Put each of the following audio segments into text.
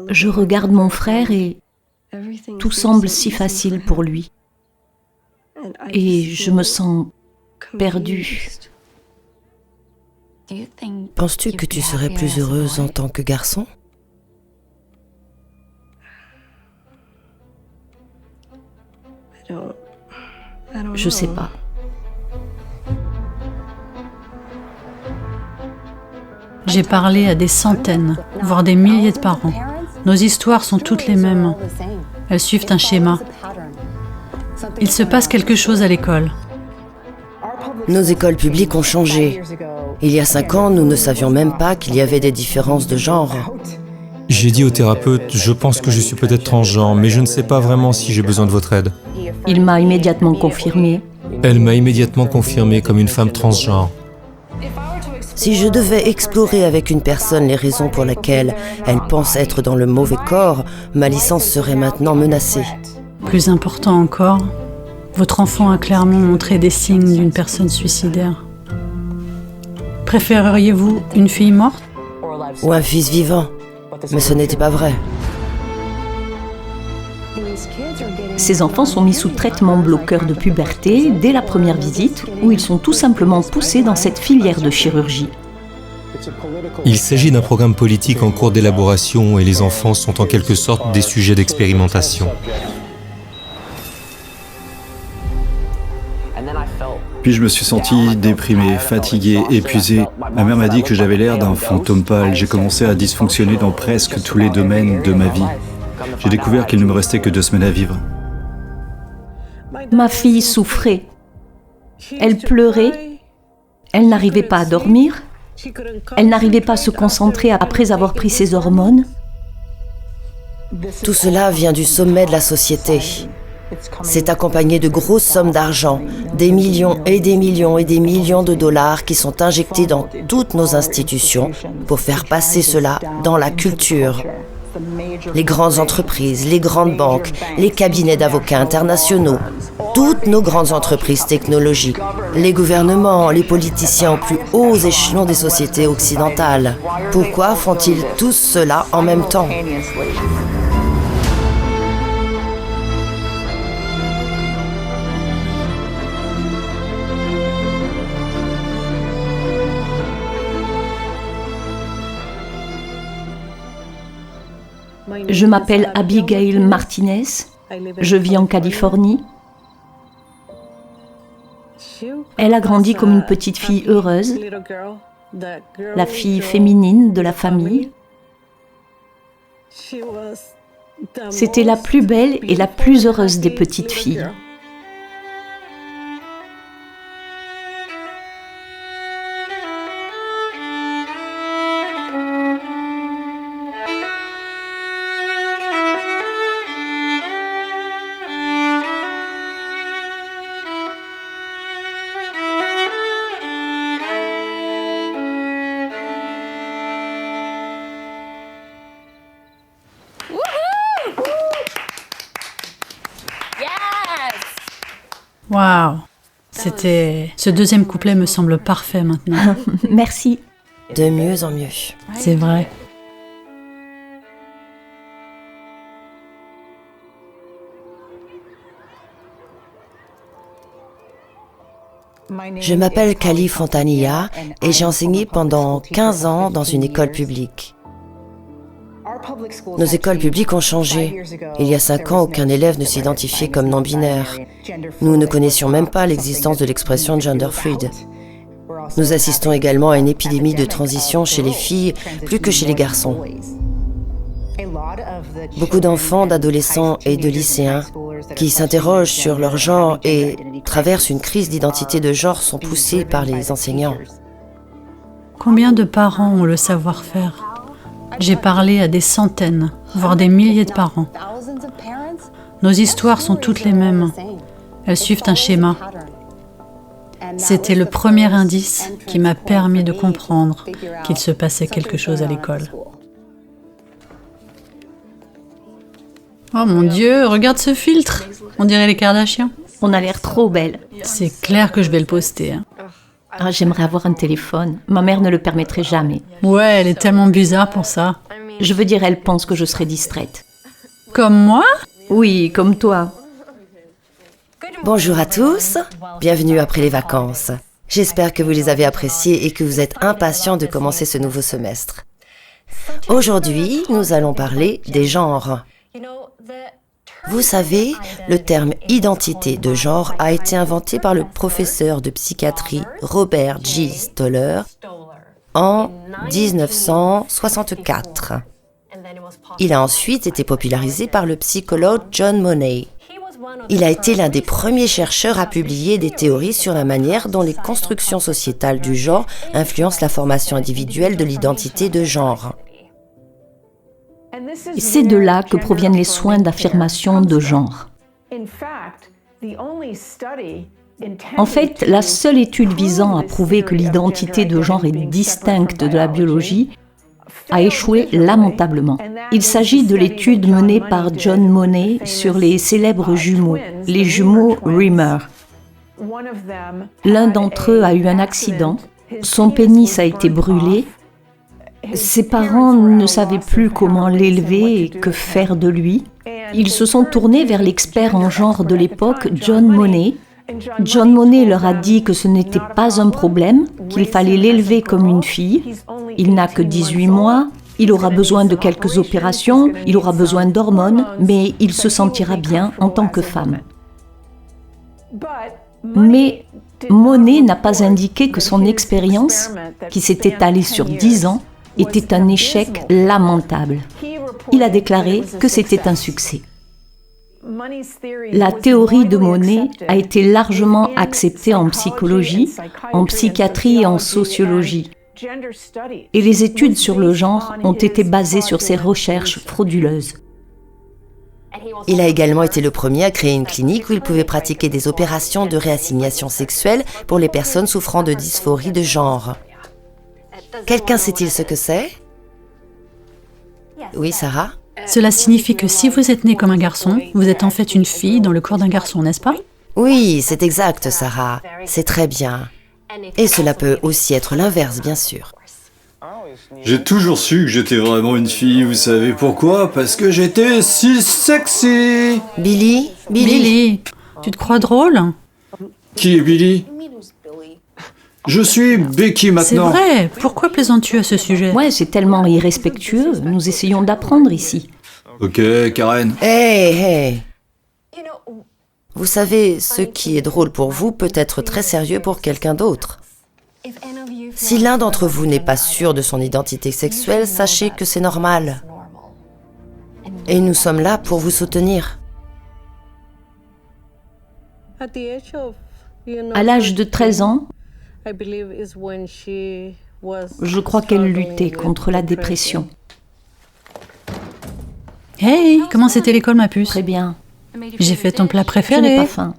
Je regarde mon frère et tout semble si facile pour lui. Et je me sens perdue. Penses-tu que tu serais plus heureuse en tant que garçon? Je sais pas. J'ai parlé à des centaines, voire des milliers de parents. Nos histoires sont toutes les mêmes. Elles suivent un schéma. Il se passe quelque chose à l'école. Nos écoles publiques ont changé. Il y a 5 ans, nous ne savions même pas qu'il y avait des différences de genre. J'ai dit au thérapeute, je pense que je suis peut-être transgenre, mais je ne sais pas vraiment si j'ai besoin de votre aide. Il m'a immédiatement confirmé. Elle m'a immédiatement confirmé comme une femme transgenre. Si je devais explorer avec une personne les raisons pour lesquelles elle pense être dans le mauvais corps, ma licence serait maintenant menacée. Plus important encore, votre enfant a clairement montré des signes d'une personne suicidaire. Préféreriez-vous une fille morte? Ou un fils vivant. Mais ce n'était pas vrai. Ces enfants sont mis sous traitement bloqueur de puberté dès la première visite, où ils sont tout simplement poussés dans cette filière de chirurgie. Il s'agit d'un programme politique en cours d'élaboration et les enfants sont en quelque sorte des sujets d'expérimentation. Puis je me suis senti déprimé, fatigué, épuisé. Ma mère m'a dit que j'avais l'air d'un fantôme pâle. J'ai commencé à dysfonctionner dans presque tous les domaines de ma vie. J'ai découvert qu'il ne me restait que 2 semaines à vivre. Ma fille souffrait. Elle pleurait. Elle n'arrivait pas à dormir. Elle n'arrivait pas à se concentrer après avoir pris ses hormones. Tout cela vient du sommet de la société. C'est accompagné de grosses sommes d'argent, des millions et des millions et des millions de dollars qui sont injectés dans toutes nos institutions pour faire passer cela dans la culture. Les grandes entreprises, les grandes banques, les cabinets d'avocats internationaux, toutes nos grandes entreprises technologiques, les gouvernements, les politiciens aux plus hauts échelons des sociétés occidentales. Pourquoi font-ils tous cela en même temps ? Je m'appelle Abigail Martinez. Je vis en Californie. Elle a grandi comme une petite fille heureuse, la fille féminine de la famille. C'était la plus belle et la plus heureuse des petites filles. Waouh! Ce deuxième couplet me semble parfait maintenant. Merci. De mieux en mieux. C'est vrai. Je m'appelle Kali Fontanilla et j'ai enseigné pendant 15 ans dans une école publique. Nos écoles publiques ont changé. Il y a 5 ans, aucun élève ne s'identifiait comme non-binaire. Nous ne connaissions même pas l'existence de l'expression gender fluid. Nous assistons également à une épidémie de transition chez les filles plus que chez les garçons. Beaucoup d'enfants, d'adolescents et de lycéens qui s'interrogent sur leur genre et traversent une crise d'identité de genre sont poussés par les enseignants. Combien de parents ont le savoir-faire? J'ai parlé à des centaines, voire des milliers de parents. Nos histoires sont toutes les mêmes. Elles suivent un schéma. C'était le premier indice qui m'a permis de comprendre qu'il se passait quelque chose à l'école. Oh mon Dieu, regarde ce filtre! On dirait les Kardashians. On a l'air trop belle. C'est clair que je vais le poster. Ah, j'aimerais avoir un téléphone. Ma mère ne le permettrait jamais. Ouais, elle est tellement bizarre pour ça. Je veux dire, elle pense que je serai distraite. Comme moi? Oui, comme toi. Bonjour à tous, bienvenue après les vacances. J'espère que vous les avez appréciées et que vous êtes impatients de commencer ce nouveau semestre. Aujourd'hui, nous allons parler des genres. Vous savez, le terme identité de genre a été inventé par le professeur de psychiatrie Robert G. Stoller en 1964. Il a ensuite été popularisé par le psychologue John Money. Il a été l'un des premiers chercheurs à publier des théories sur la manière dont les constructions sociétales du genre influencent la formation individuelle de l'identité de genre. Et c'est de là que proviennent les soins d'affirmation de genre. En fait, la seule étude visant à prouver que l'identité de genre est distincte de la biologie a échoué lamentablement. Il s'agit de l'étude menée par John Money sur les célèbres jumeaux, les jumeaux Rimmer. L'un d'entre eux a eu un accident, son pénis a été brûlé, ses parents ne savaient plus comment l'élever et que faire de lui. Ils se sont tournés vers l'expert en genre de l'époque, John Money. John Money leur a dit que ce n'était pas un problème, qu'il fallait l'élever comme une fille. Il n'a que 18 mois, il aura besoin de quelques opérations, il aura besoin d'hormones, mais il se sentira bien en tant que femme. Mais Money n'a pas indiqué que son expérience, qui s'est étalée sur 10 ans, était un échec lamentable. Il a déclaré que c'était un succès. La théorie de Money a été largement acceptée en psychologie, en psychiatrie et en sociologie. Et les études sur le genre ont été basées sur ces recherches frauduleuses. Il a également été le premier à créer une clinique où il pouvait pratiquer des opérations de réassignation sexuelle pour les personnes souffrant de dysphorie de genre. Quelqu'un sait-il ce que c'est? Oui, Sarah? Cela signifie que si vous êtes né comme un garçon, vous êtes en fait une fille dans le corps d'un garçon, n'est-ce pas? Oui, c'est exact, Sarah. C'est très bien. Et cela peut aussi être l'inverse, bien sûr. J'ai toujours su que j'étais vraiment une fille, vous savez pourquoi? Parce que j'étais si sexy. Billy? Billy, tu te crois drôle? Qui est Billy? Je suis Becky C'est maintenant. vrai, pourquoi plaisantes-tu à ce sujet? Ouais, c'est tellement irrespectueux, nous essayons d'apprendre ici. Ok, Karen. Hey. Vous savez, ce qui est drôle pour vous peut être très sérieux pour quelqu'un d'autre. Si l'un d'entre vous n'est pas sûr de son identité sexuelle, sachez que c'est normal. Et nous sommes là pour vous soutenir. À l'âge de 13 ans, je crois qu'elle luttait contre la dépression. Hey, comment c'était l'école, ma puce? Très bien. J'ai fait ton plat Je n'ai préféré. pas faim.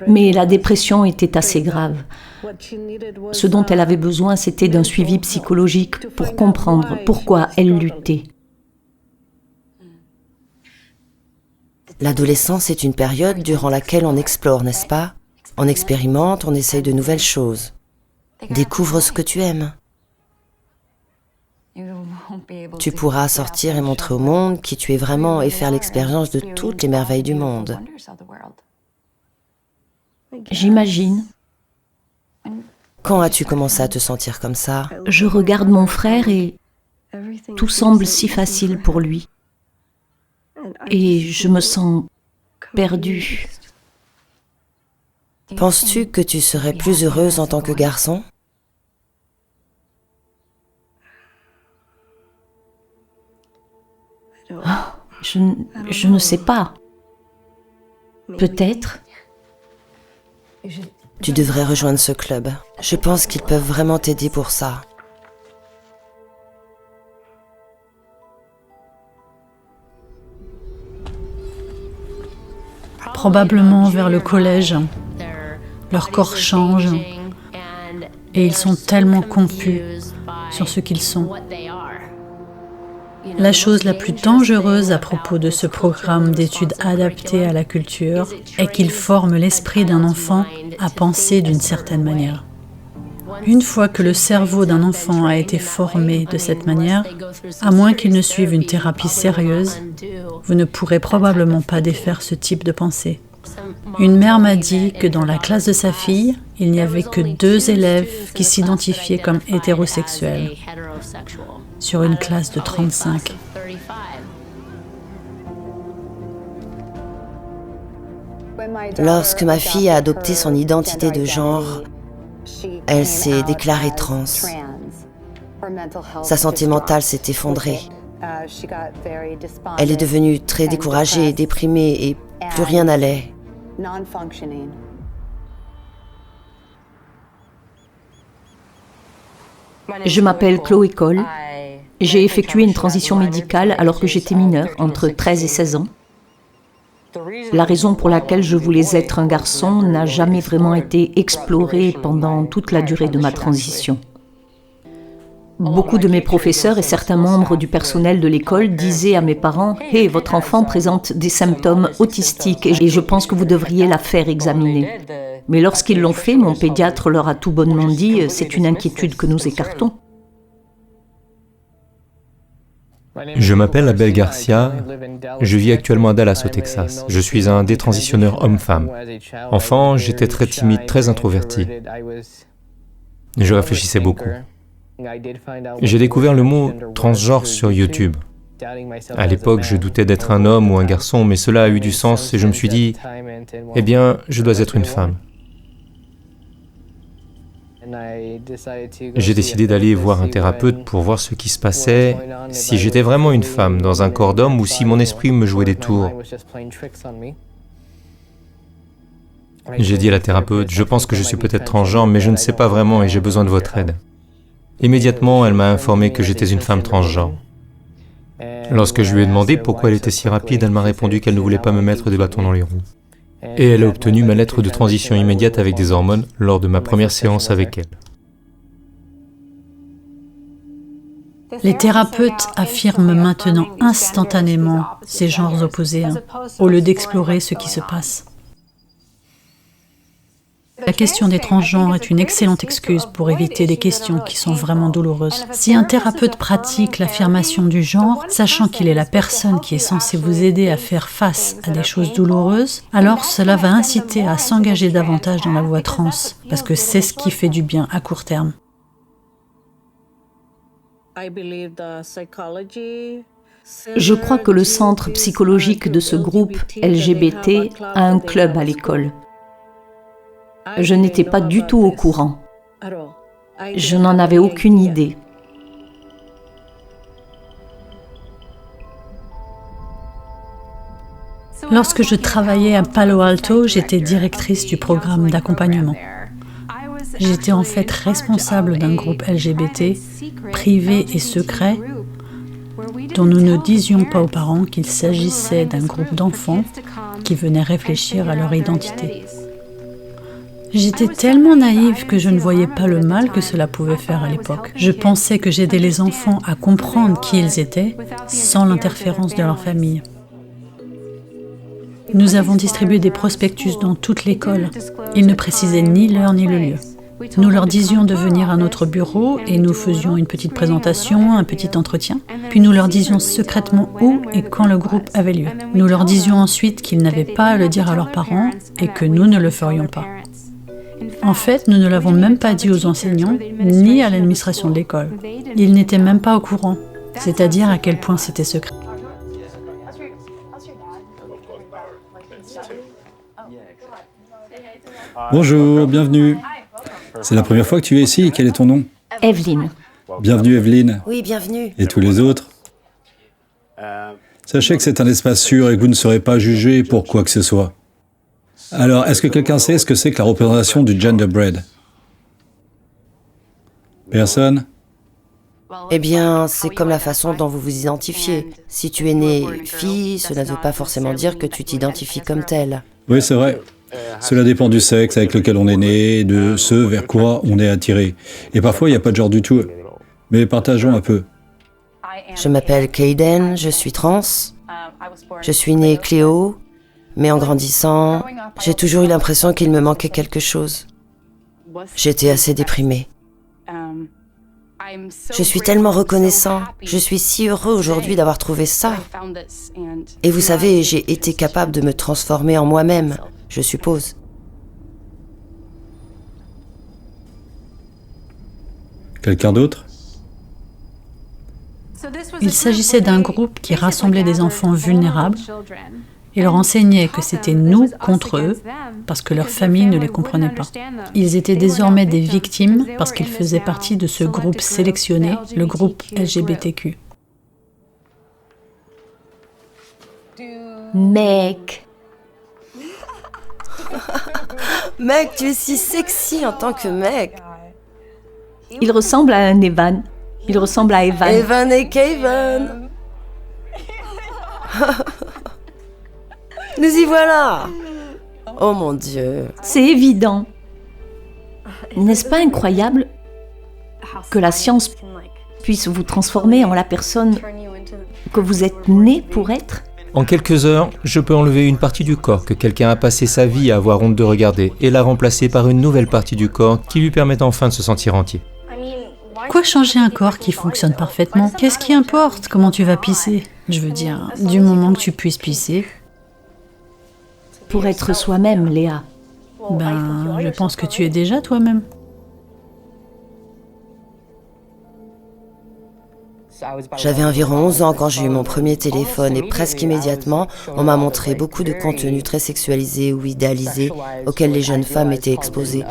Mais la dépression était assez grave. Ce dont elle avait besoin, c'était d'un suivi psychologique pour comprendre pourquoi elle luttait. L'adolescence est une période durant laquelle on explore, n'est-ce pas? On expérimente, on essaye de nouvelles choses. Découvre ce que tu aimes. Tu pourras sortir et montrer au monde qui tu es vraiment et faire l'expérience de toutes les merveilles du monde. J'imagine. Quand as-tu commencé à te sentir comme ça? Je regarde mon frère et tout semble si facile pour lui. Et je me sens perdue. Penses-tu que tu serais plus heureuse en tant que garçon? Je ne sais pas. Peut-être. Tu devrais rejoindre ce club. Je pense qu'ils peuvent vraiment t'aider pour ça. probablement vers le collège. Leur corps change et ils sont tellement confus sur ce qu'ils sont. La chose la plus dangereuse à propos de ce programme d'études adaptées à la culture est qu'il forme l'esprit d'un enfant à penser d'une certaine manière. Une fois que le cerveau d'un enfant a été formé de cette manière, à moins qu'il ne suive une thérapie sérieuse, vous ne pourrez probablement pas défaire ce type de pensée. Une mère m'a dit que dans la classe de sa fille, il n'y avait que 2 élèves qui s'identifiaient comme hétérosexuels, sur une classe de 35. Lorsque ma fille a adopté son identité de genre, elle s'est déclarée trans. Sa santé mentale s'est effondrée. Elle est devenue très découragée, déprimée et plus rien n'allait. Je m'appelle Chloé Cole. J'ai effectué une transition médicale alors que j'étais mineure, entre 13 et 16 ans. La raison pour laquelle je voulais être un garçon n'a jamais vraiment été explorée pendant toute la durée de ma transition. Beaucoup de mes professeurs et certains membres du personnel de l'école disaient à mes parents « Hey, votre enfant présente des symptômes autistiques et je pense que vous devriez la faire examiner. » Mais lorsqu'ils l'ont fait, mon pédiatre leur a tout bonnement dit « C'est une inquiétude que nous écartons. » Je m'appelle Abel Garcia, je vis actuellement à Dallas au Texas. Je suis un détransitionneur homme-femme. Enfant, j'étais très timide, très introverti. Je réfléchissais beaucoup. J'ai découvert le mot transgenre sur YouTube. À l'époque, je doutais d'être un homme ou un garçon, mais cela a eu du sens et je me suis dit, eh bien, je dois être une femme. J'ai décidé d'aller voir un thérapeute pour voir ce qui se passait, si j'étais vraiment une femme dans un corps d'homme ou si mon esprit me jouait des tours. J'ai dit à la thérapeute, je pense que je suis peut-être transgenre, mais je ne sais pas vraiment et j'ai besoin de votre aide. Immédiatement, elle m'a informé que j'étais une femme transgenre. Lorsque je lui ai demandé pourquoi elle était si rapide, elle m'a répondu qu'elle ne voulait pas me mettre des bâtons dans les roues. Et elle a obtenu ma lettre de transition immédiate avec des hormones lors de ma première séance avec elle. Les thérapeutes affirment maintenant instantanément ces genres opposés, au lieu d'explorer ce qui se passe. La question des transgenres est une excellente excuse pour éviter des questions qui sont vraiment douloureuses. Si un thérapeute pratique l'affirmation du genre, sachant qu'il est la personne qui est censée vous aider à faire face à des choses douloureuses, alors cela va inciter à s'engager davantage dans la voie trans, parce que c'est ce qui fait du bien à court terme. Je crois que le centre psychologique de ce groupe LGBT a un club à l'école. Je n'étais pas du tout au courant. Je n'en avais aucune idée. Lorsque je travaillais à Palo Alto, j'étais directrice du programme d'accompagnement. J'étais en fait responsable d'un groupe LGBT, privé et secret, dont nous ne disions pas aux parents qu'il s'agissait d'un groupe d'enfants qui venaient réfléchir à leur identité. J'étais tellement naïve que je ne voyais pas le mal que cela pouvait faire à l'époque. Je pensais que j'aidais les enfants à comprendre qui ils étaient, sans l'interférence de leur famille. Nous avons distribué des prospectus dans toute l'école. Ils ne précisaient ni l'heure ni le lieu. Nous leur disions de venir à notre bureau et nous faisions une petite présentation, un petit entretien. Puis nous leur disions secrètement où et quand le groupe avait lieu. Nous leur disions ensuite qu'ils n'avaient pas à le dire à leurs parents et que nous ne le ferions pas. En fait, nous ne l'avons même pas dit aux enseignants, ni à l'administration de l'école. Ils n'étaient même pas au courant, c'est-à-dire à quel point c'était secret. Bonjour, bienvenue. C'est la première fois que tu es ici, quel est ton nom? Evelyne. Bienvenue Evelyne. Oui, bienvenue. Et tous les autres? Sachez que c'est un espace sûr et que vous ne serez pas jugés pour quoi que ce soit. Alors, est-ce que quelqu'un sait ce que c'est que la représentation du genderbread? Personne? Eh bien, c'est comme la façon dont vous vous identifiez. Si tu es née fille, cela ne veut pas forcément dire que tu t'identifies comme telle. Oui, c'est vrai. Cela dépend du sexe avec lequel on est né, de ce vers quoi on est attiré. Et parfois, il n'y a pas de genre du tout. Mais partageons un peu. Je m'appelle Kayden, je suis trans. Je suis née Cléo, mais en grandissant, j'ai toujours eu l'impression qu'il me manquait quelque chose. J'étais assez déprimée. Je suis tellement reconnaissant. Je suis si heureux aujourd'hui d'avoir trouvé ça. Et vous savez, j'ai été capable de me transformer en moi-même, je suppose. Quelqu'un d'autre? Il s'agissait d'un groupe qui rassemblait des enfants vulnérables et leur enseignait que c'était nous contre eux parce que leur famille ne les comprenait pas. Ils étaient désormais des victimes parce qu'ils faisaient partie de ce groupe sélectionné, le groupe LGBTQ. Mec, Mec, tu es si sexy en tant que mec. il ressemble à un Evan. Il ressemble à Evan. Evan et Kayden. Nous y voilà. Oh mon Dieu. C'est évident. N'est-ce pas incroyable que la science puisse vous transformer en la personne que vous êtes né pour être? En quelques heures, je peux enlever une partie du corps que quelqu'un a passé sa vie à avoir honte de regarder et la remplacer par une nouvelle partie du corps qui lui permet enfin de se sentir entier. Quoi changer un corps qui fonctionne parfaitement? Qu'est-ce qui importe comment tu vas pisser? Je veux dire, du moment que tu puisses pisser. Pour être soi-même, Léa. Ben, je pense que tu es déjà toi-même. J'avais environ 11 ans quand j'ai eu mon premier téléphone et presque immédiatement, on m'a montré beaucoup de contenus très sexualisés ou idéalisés auxquels les jeunes femmes étaient exposées.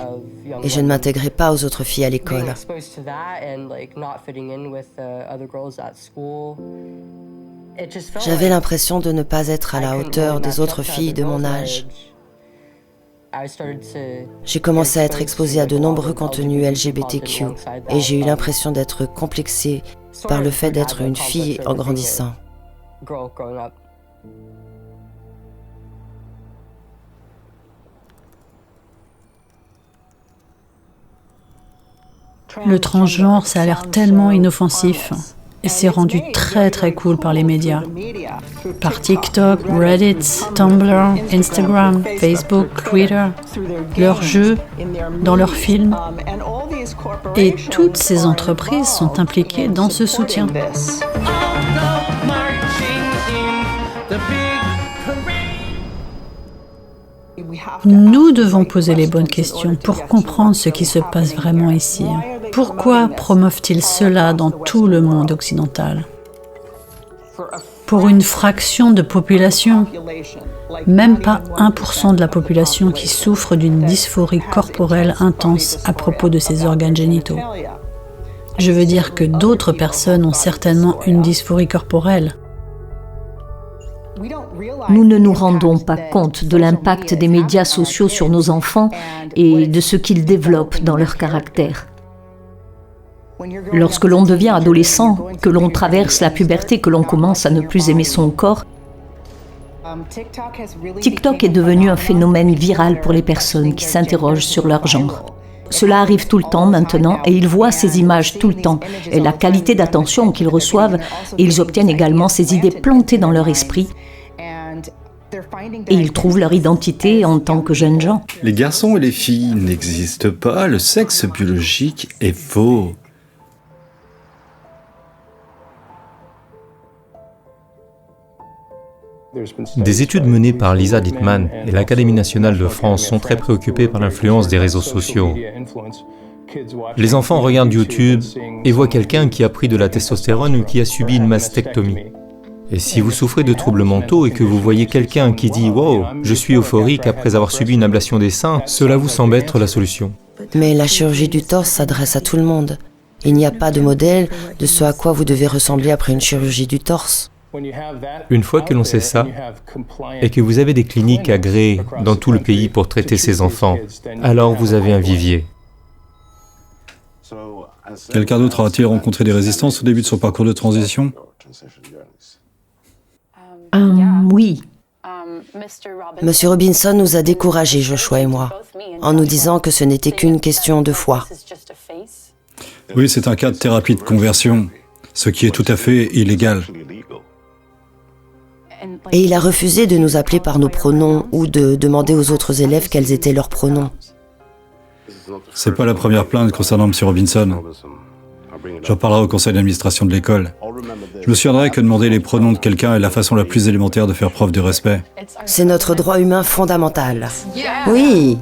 Et je ne m'intégrais pas aux autres filles à l'école. J'avais l'impression de ne pas être à la hauteur des autres filles de mon âge. J'ai commencé à être exposée à de nombreux contenus LGBTQ et j'ai eu l'impression d'être complexée par le fait d'être une fille en grandissant. Le transgenre, ça a l'air tellement inoffensif. Et c'est rendu très très cool par les médias. Par TikTok, Reddit, Tumblr, Instagram, Facebook, Twitter, leurs jeux, dans leurs films. Et toutes ces entreprises sont impliquées dans ce soutien. Nous devons poser les bonnes questions pour comprendre ce qui se passe vraiment ici. Pourquoi promeuvent-ils cela dans tout le monde occidental? Pour une fraction de population, même pas 1% de la population qui souffre d'une dysphorie corporelle intense à propos de ses organes génitaux. Je veux dire que d'autres personnes ont certainement une dysphorie corporelle. Nous ne nous rendons pas compte de l'impact des médias sociaux sur nos enfants et de ce qu'ils développent dans leur caractère. Lorsque l'on devient adolescent, que l'on traverse la puberté, que l'on commence à ne plus aimer son corps, TikTok est devenu un phénomène viral pour les personnes qui s'interrogent sur leur genre. Cela arrive tout le temps maintenant et ils voient ces images tout le temps et la qualité d'attention qu'ils reçoivent et ils obtiennent également ces idées plantées dans leur esprit et ils trouvent leur identité en tant que jeunes gens. Les garçons et les filles n'existent pas, le sexe biologique est faux. Des études menées par Lisa Dittmann et l'Académie nationale de France sont très préoccupées par l'influence des réseaux sociaux. Les enfants regardent YouTube et voient quelqu'un qui a pris de la testostérone ou qui a subi une mastectomie. Et si vous souffrez de troubles mentaux et que vous voyez quelqu'un qui dit « Wow, je suis euphorique après avoir subi une ablation des seins », cela vous semble être la solution. Mais la chirurgie du torse s'adresse à tout le monde. Il n'y a pas de modèle de ce à quoi vous devez ressembler après une chirurgie du torse. Une fois que l'on sait ça, et que vous avez des cliniques agréées dans tout le pays pour traiter ces enfants, alors vous avez un vivier. Quelqu'un d'autre a-t-il rencontré des résistances au début de son parcours de transition? Oui, Monsieur Robinson nous a découragés, Joshua et moi, en nous disant que ce n'était qu'une question de foi. Oui, c'est un cas de thérapie de conversion, ce qui est tout à fait illégal. Et il a refusé de nous appeler par nos pronoms ou de demander aux autres élèves quels étaient leurs pronoms. C'est pas la première plainte concernant M. Robinson. J'en parlerai au conseil d'administration de l'école. Je me souviendrai que demander les pronoms de quelqu'un est la façon la plus élémentaire de faire preuve de respect. C'est notre droit humain fondamental. Oui.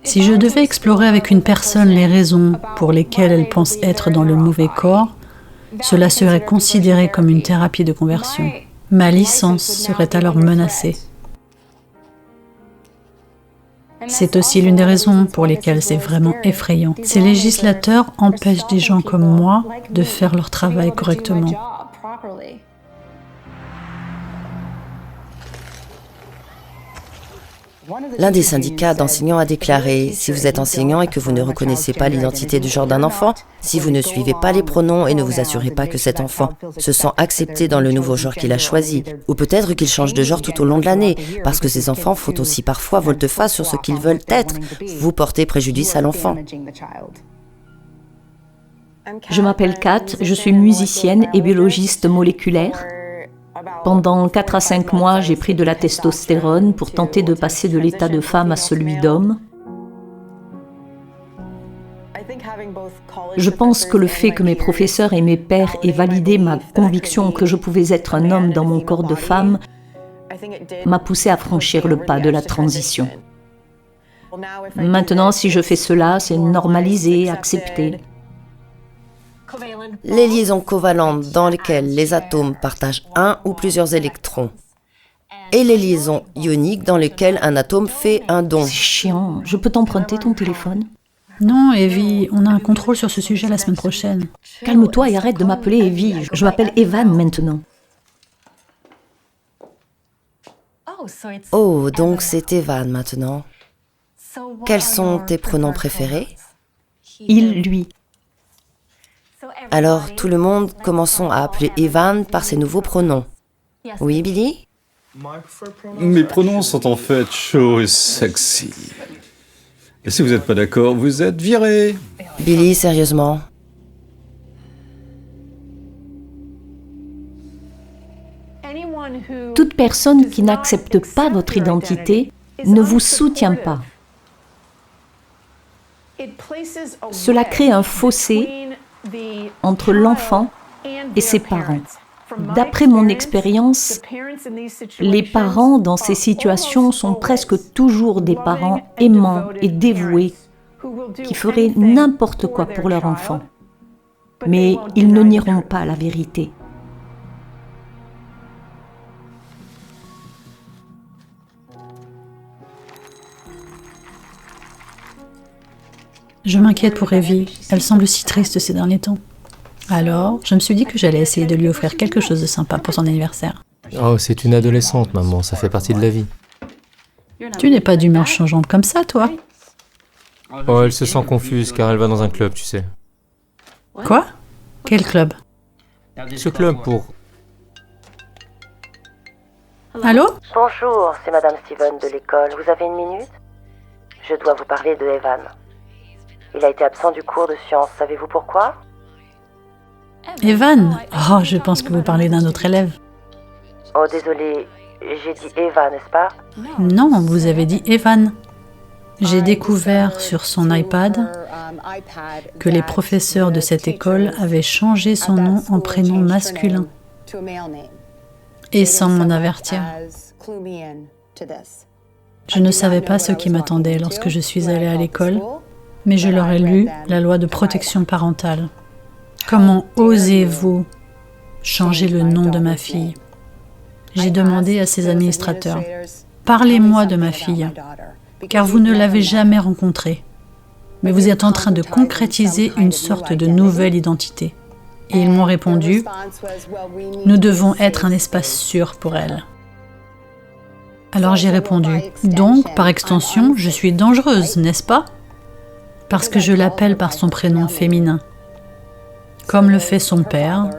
Si je devais explorer avec une personne les raisons pour lesquelles elle pense être dans le mauvais corps, cela serait considéré comme une thérapie de conversion. Ma licence serait alors menacée. C'est aussi l'une des raisons pour lesquelles c'est vraiment effrayant. Ces législateurs empêchent des gens comme moi de faire leur travail correctement. L'un des syndicats d'enseignants a déclaré « Si vous êtes enseignant et que vous ne reconnaissez pas l'identité de genre d'un enfant, si vous ne suivez pas les pronoms et ne vous assurez pas que cet enfant se sent accepté dans le nouveau genre qu'il a choisi, ou peut-être qu'il change de genre tout au long de l'année, parce que ces enfants font aussi parfois volte-face sur ce qu'ils veulent être, vous portez préjudice à l'enfant. » Je m'appelle Kat, je suis musicienne et biologiste moléculaire. Pendant 4 à 5 mois, j'ai pris de la testostérone pour tenter de passer de l'état de femme à celui d'homme. Je pense que le fait que mes professeurs et mes pairs aient validé ma conviction que je pouvais être un homme dans mon corps de femme m'a poussé à franchir le pas de la transition. Maintenant, si je fais cela, c'est normalisé, accepté. Les liaisons covalentes dans lesquelles les atomes partagent un ou plusieurs électrons. Et les liaisons ioniques dans lesquelles un atome fait un don. C'est chiant, je peux t'emprunter ton téléphone? Non, Evie, on a un contrôle sur ce sujet la semaine prochaine. Calme-toi et arrête de m'appeler Evie, je m'appelle Evan maintenant. Oh, donc c'est Evan maintenant. Quels sont tes pronoms préférés? Il, lui. Alors, tout le monde, commençons à appeler Evan par ses nouveaux pronoms. Oui, Billy? Mes pronoms sont en fait chauds et sexy. Et si vous n'êtes pas d'accord, vous êtes viré. Billy, sérieusement? Toute personne qui n'accepte pas votre identité ne vous soutient pas. Cela crée un fossé entre l'enfant et ses parents. D'après mon expérience, les parents dans ces situations sont presque toujours des parents aimants et dévoués qui feraient n'importe quoi pour leur enfant. Mais ils ne nieront pas la vérité. Je m'inquiète pour Evie, elle semble si triste ces derniers temps. Alors, je me suis dit que j'allais essayer de lui offrir quelque chose de sympa pour son anniversaire. Oh, c'est une adolescente, maman, ça fait partie de la vie. Tu n'es pas d'humeur changeante comme ça, toi? Oh, elle se sent confuse car elle va dans un club, tu sais. Quoi? Quel club? Ce club pour... Allô? Bonjour, c'est Madame Steven de l'école. Vous avez une minute? Je dois vous parler de Evan. Il a été absent du cours de sciences. Savez-vous pourquoi? Evan? Oh, je pense que vous parlez d'un autre élève. Oh, désolé, j'ai dit Eva, n'est-ce pas? Non, vous avez dit Evan. J'ai découvert sur son iPad que les professeurs de cette école avaient changé son nom en prénom masculin. Et sans m'en avertir. Je ne savais pas ce qui m'attendait lorsque je suis allée à l'école, mais je leur ai lu la loi de protection parentale. Comment osez-vous changer le nom de ma fille? J'ai demandé à ses administrateurs, parlez-moi de ma fille, car vous ne l'avez jamais rencontrée, mais vous êtes en train de concrétiser une sorte de nouvelle identité. Et ils m'ont répondu, nous devons être un espace sûr pour elle. Alors j'ai répondu, donc, par extension, je suis dangereuse, n'est-ce pas? Parce que je l'appelle par son prénom féminin, comme le fait son père,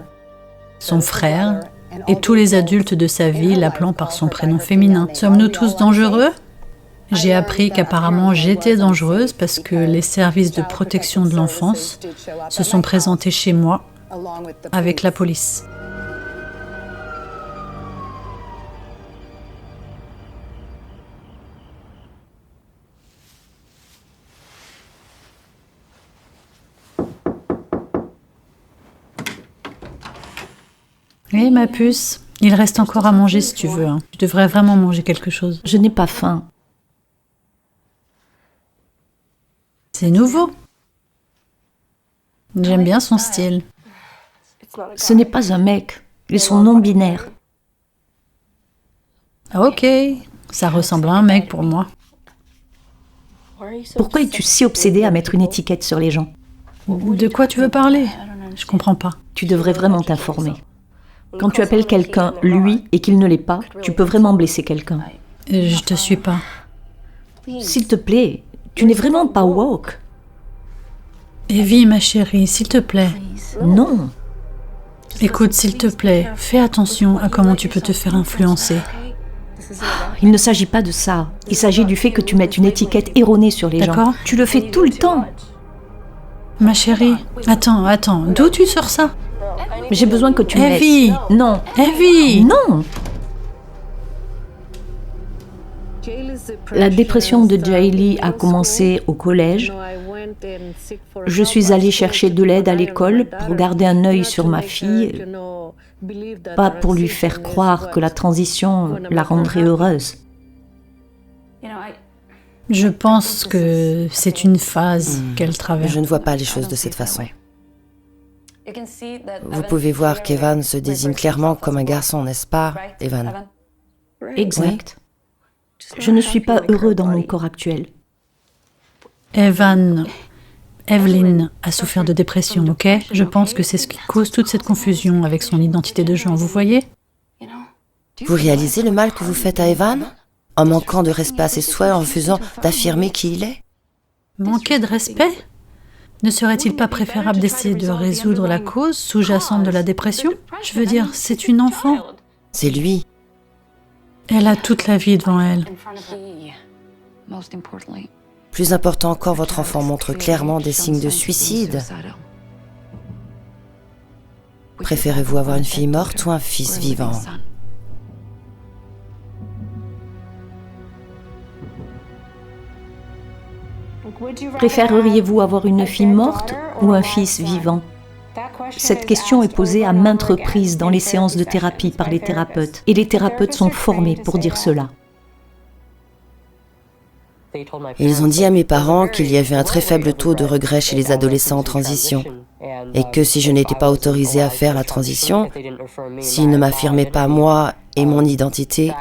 son frère et tous les adultes de sa vie l'appelant par son prénom féminin. Sommes-nous tous dangereux ? J'ai appris qu'apparemment j'étais dangereuse parce que les services de protection de l'enfance se sont présentés chez moi avec la police. Hé, ma puce, il reste encore à manger si tu veux. Tu devrais vraiment manger quelque chose. Je n'ai pas faim. C'est nouveau. J'aime bien son style. Ce n'est pas un mec. Ils sont non-binaires. Ah, ok, ça ressemble à un mec pour moi. Pourquoi es-tu si obsédée à mettre une étiquette sur les gens ? De quoi tu veux parler ? Je comprends pas. Tu devrais vraiment t'informer. Quand tu appelles quelqu'un « lui » et qu'il ne l'est pas, tu peux vraiment blesser quelqu'un. Je te suis pas. S'il te plaît, tu n'es vraiment pas woke. Evie, ma chérie, s'il te plaît. Non. Écoute, s'il te plaît, fais attention à comment tu peux te faire influencer. Il ne s'agit pas de ça. Il s'agit du fait que tu mettes une étiquette erronée sur les gens. D'accord. Tu le fais tout le temps. Ma chérie, attends, d'où tu sors ça ? J'ai besoin que tu Evie. m'aides. Non. Evie ! Non. La dépression de Jaylee a commencé au collège. Je suis allée chercher de l'aide à l'école pour garder un œil sur ma fille, pas pour lui faire croire que la transition la rendrait heureuse. Je pense que c'est une phase qu'elle traverse. Je ne vois pas les choses de cette façon. Vous pouvez voir qu'Evan se désigne clairement comme un garçon, n'est-ce pas, Evan ? Exact. Je ne suis pas heureux dans mon corps actuel. Evelyn a souffert de dépression, ok ? Je pense que c'est ce qui cause toute cette confusion avec son identité de genre, vous voyez ? Vous réalisez le mal que vous faites à Evan ? En manquant de respect à ses souhaits, en refusant d'affirmer qui il est ? Manquer de respect ? Ne serait-il pas préférable d'essayer de résoudre la cause sous-jacente de la dépression ? Je veux dire, c'est une enfant. C'est lui. Elle a toute la vie devant elle. Plus important encore, votre enfant montre clairement des signes de suicide. Préférez-vous avoir une fille morte ou un fils vivant ? Préféreriez-vous avoir une fille morte ou un fils vivant ? Cette question est posée à maintes reprises dans les séances de thérapie par les thérapeutes. Et les thérapeutes sont formés pour dire cela. Ils ont dit à mes parents qu'il y avait un très faible taux de regret chez les adolescents en transition et que si je n'étais pas autorisée à faire la transition, s'ils ne m'affirmaient pas moi et mon identité,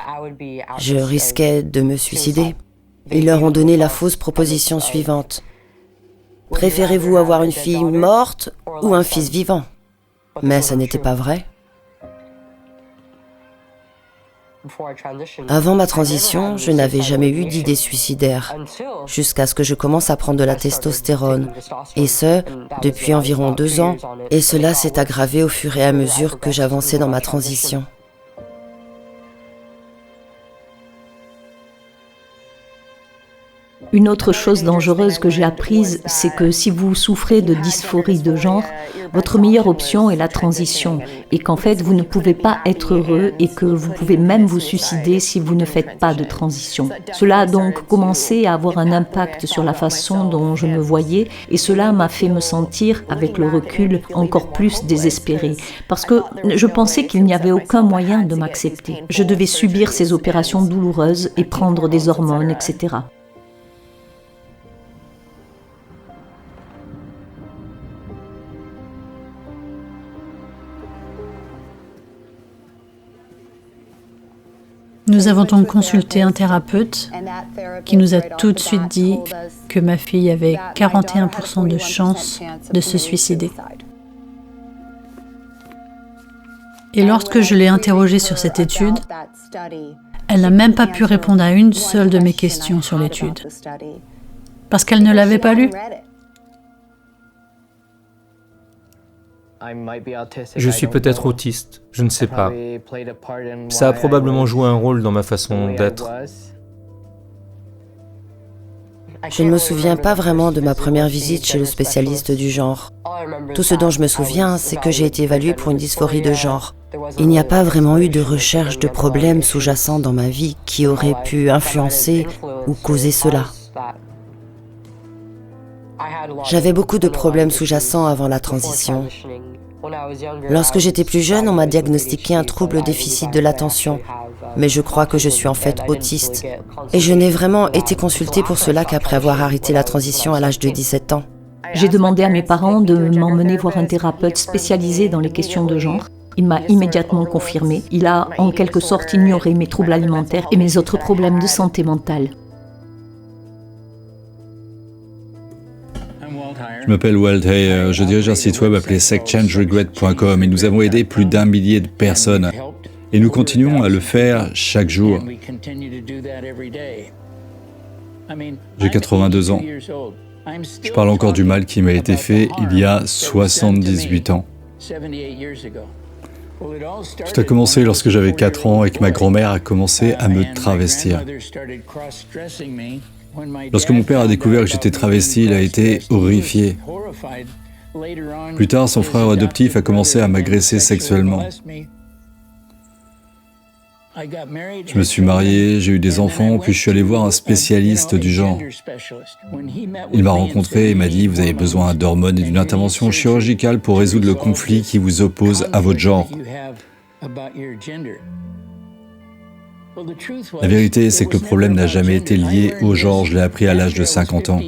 je risquais de me suicider. Ils leur ont donné la fausse proposition suivante. Préférez-vous avoir une fille morte ou un fils vivant ? Mais ça n'était pas vrai. Avant ma transition, je n'avais jamais eu d'idée suicidaire, jusqu'à ce que je commence à prendre de la testostérone, et ce, depuis environ 2 ans, et cela s'est aggravé au fur et à mesure que j'avançais dans ma transition. Une autre chose dangereuse que j'ai apprise, c'est que si vous souffrez de dysphorie de genre, votre meilleure option est la transition et qu'en fait vous ne pouvez pas être heureux et que vous pouvez même vous suicider si vous ne faites pas de transition. Cela a donc commencé à avoir un impact sur la façon dont je me voyais et cela m'a fait me sentir, avec le recul, encore plus désespérée parce que je pensais qu'il n'y avait aucun moyen de m'accepter. Je devais subir ces opérations douloureuses et prendre des hormones, etc. Nous avons donc consulté un thérapeute qui nous a tout de suite dit que ma fille avait 41% de chance de se suicider. Et lorsque je l'ai interrogée sur cette étude, elle n'a même pas pu répondre à une seule de mes questions sur l'étude, parce qu'elle ne l'avait pas lue. Je suis peut-être autiste, je ne sais pas. Ça a probablement joué un rôle dans ma façon d'être. Je ne me souviens pas vraiment de ma première visite chez le spécialiste du genre. Tout ce dont je me souviens, c'est que j'ai été évaluée pour une dysphorie de genre. Il n'y a pas vraiment eu de recherche de problèmes sous-jacents dans ma vie qui auraient pu influencer ou causer cela. J'avais beaucoup de problèmes sous-jacents avant la transition. Lorsque j'étais plus jeune, on m'a diagnostiqué un trouble déficit de l'attention, mais je crois que je suis en fait autiste. Et je n'ai vraiment été consultée pour cela qu'après avoir arrêté la transition à l'âge de 17 ans. J'ai demandé à mes parents de m'emmener voir un thérapeute spécialisé dans les questions de genre. Il m'a immédiatement confirmé. Il a en quelque sorte ignoré mes troubles alimentaires et mes autres problèmes de santé mentale. Je m'appelle Walt Heyer, je dirige un site web appelé sechangeregret.com et nous avons aidé plus d'1 millier de personnes. Et nous continuons à le faire chaque jour. J'ai 82 ans. Je parle encore du mal qui m'a été fait il y a 78 ans. Tout a commencé lorsque j'avais 4 ans et que ma grand-mère a commencé à me travestir. Lorsque mon père a découvert que j'étais travesti, il a été horrifié. Plus tard, son frère adoptif a commencé à m'agresser sexuellement. Je me suis marié, j'ai eu des enfants, puis je suis allé voir un spécialiste du genre. Il m'a rencontré et m'a dit « Vous avez besoin d'hormones et d'une intervention chirurgicale pour résoudre le conflit qui vous oppose à votre genre. » La vérité, c'est que le problème n'a jamais été lié au genre, je l'ai appris à l'âge de 50 ans.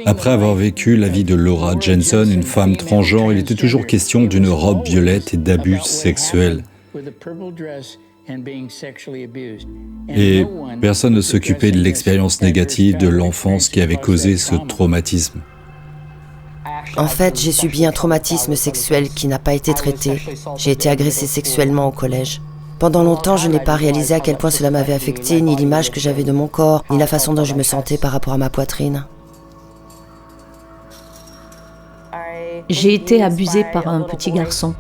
Après avoir vécu la vie de Laura Jensen, une femme transgenre, il était toujours question d'une robe violette et d'abus sexuels. Et personne ne s'occupait de l'expérience négative de l'enfance qui avait causé ce traumatisme. En fait, j'ai subi un traumatisme sexuel qui n'a pas été traité. J'ai été agressée sexuellement au collège. Pendant longtemps, je n'ai pas réalisé à quel point cela m'avait affecté, ni l'image que j'avais de mon corps, ni la façon dont je me sentais par rapport à ma poitrine. J'ai été abusée par un petit garçon.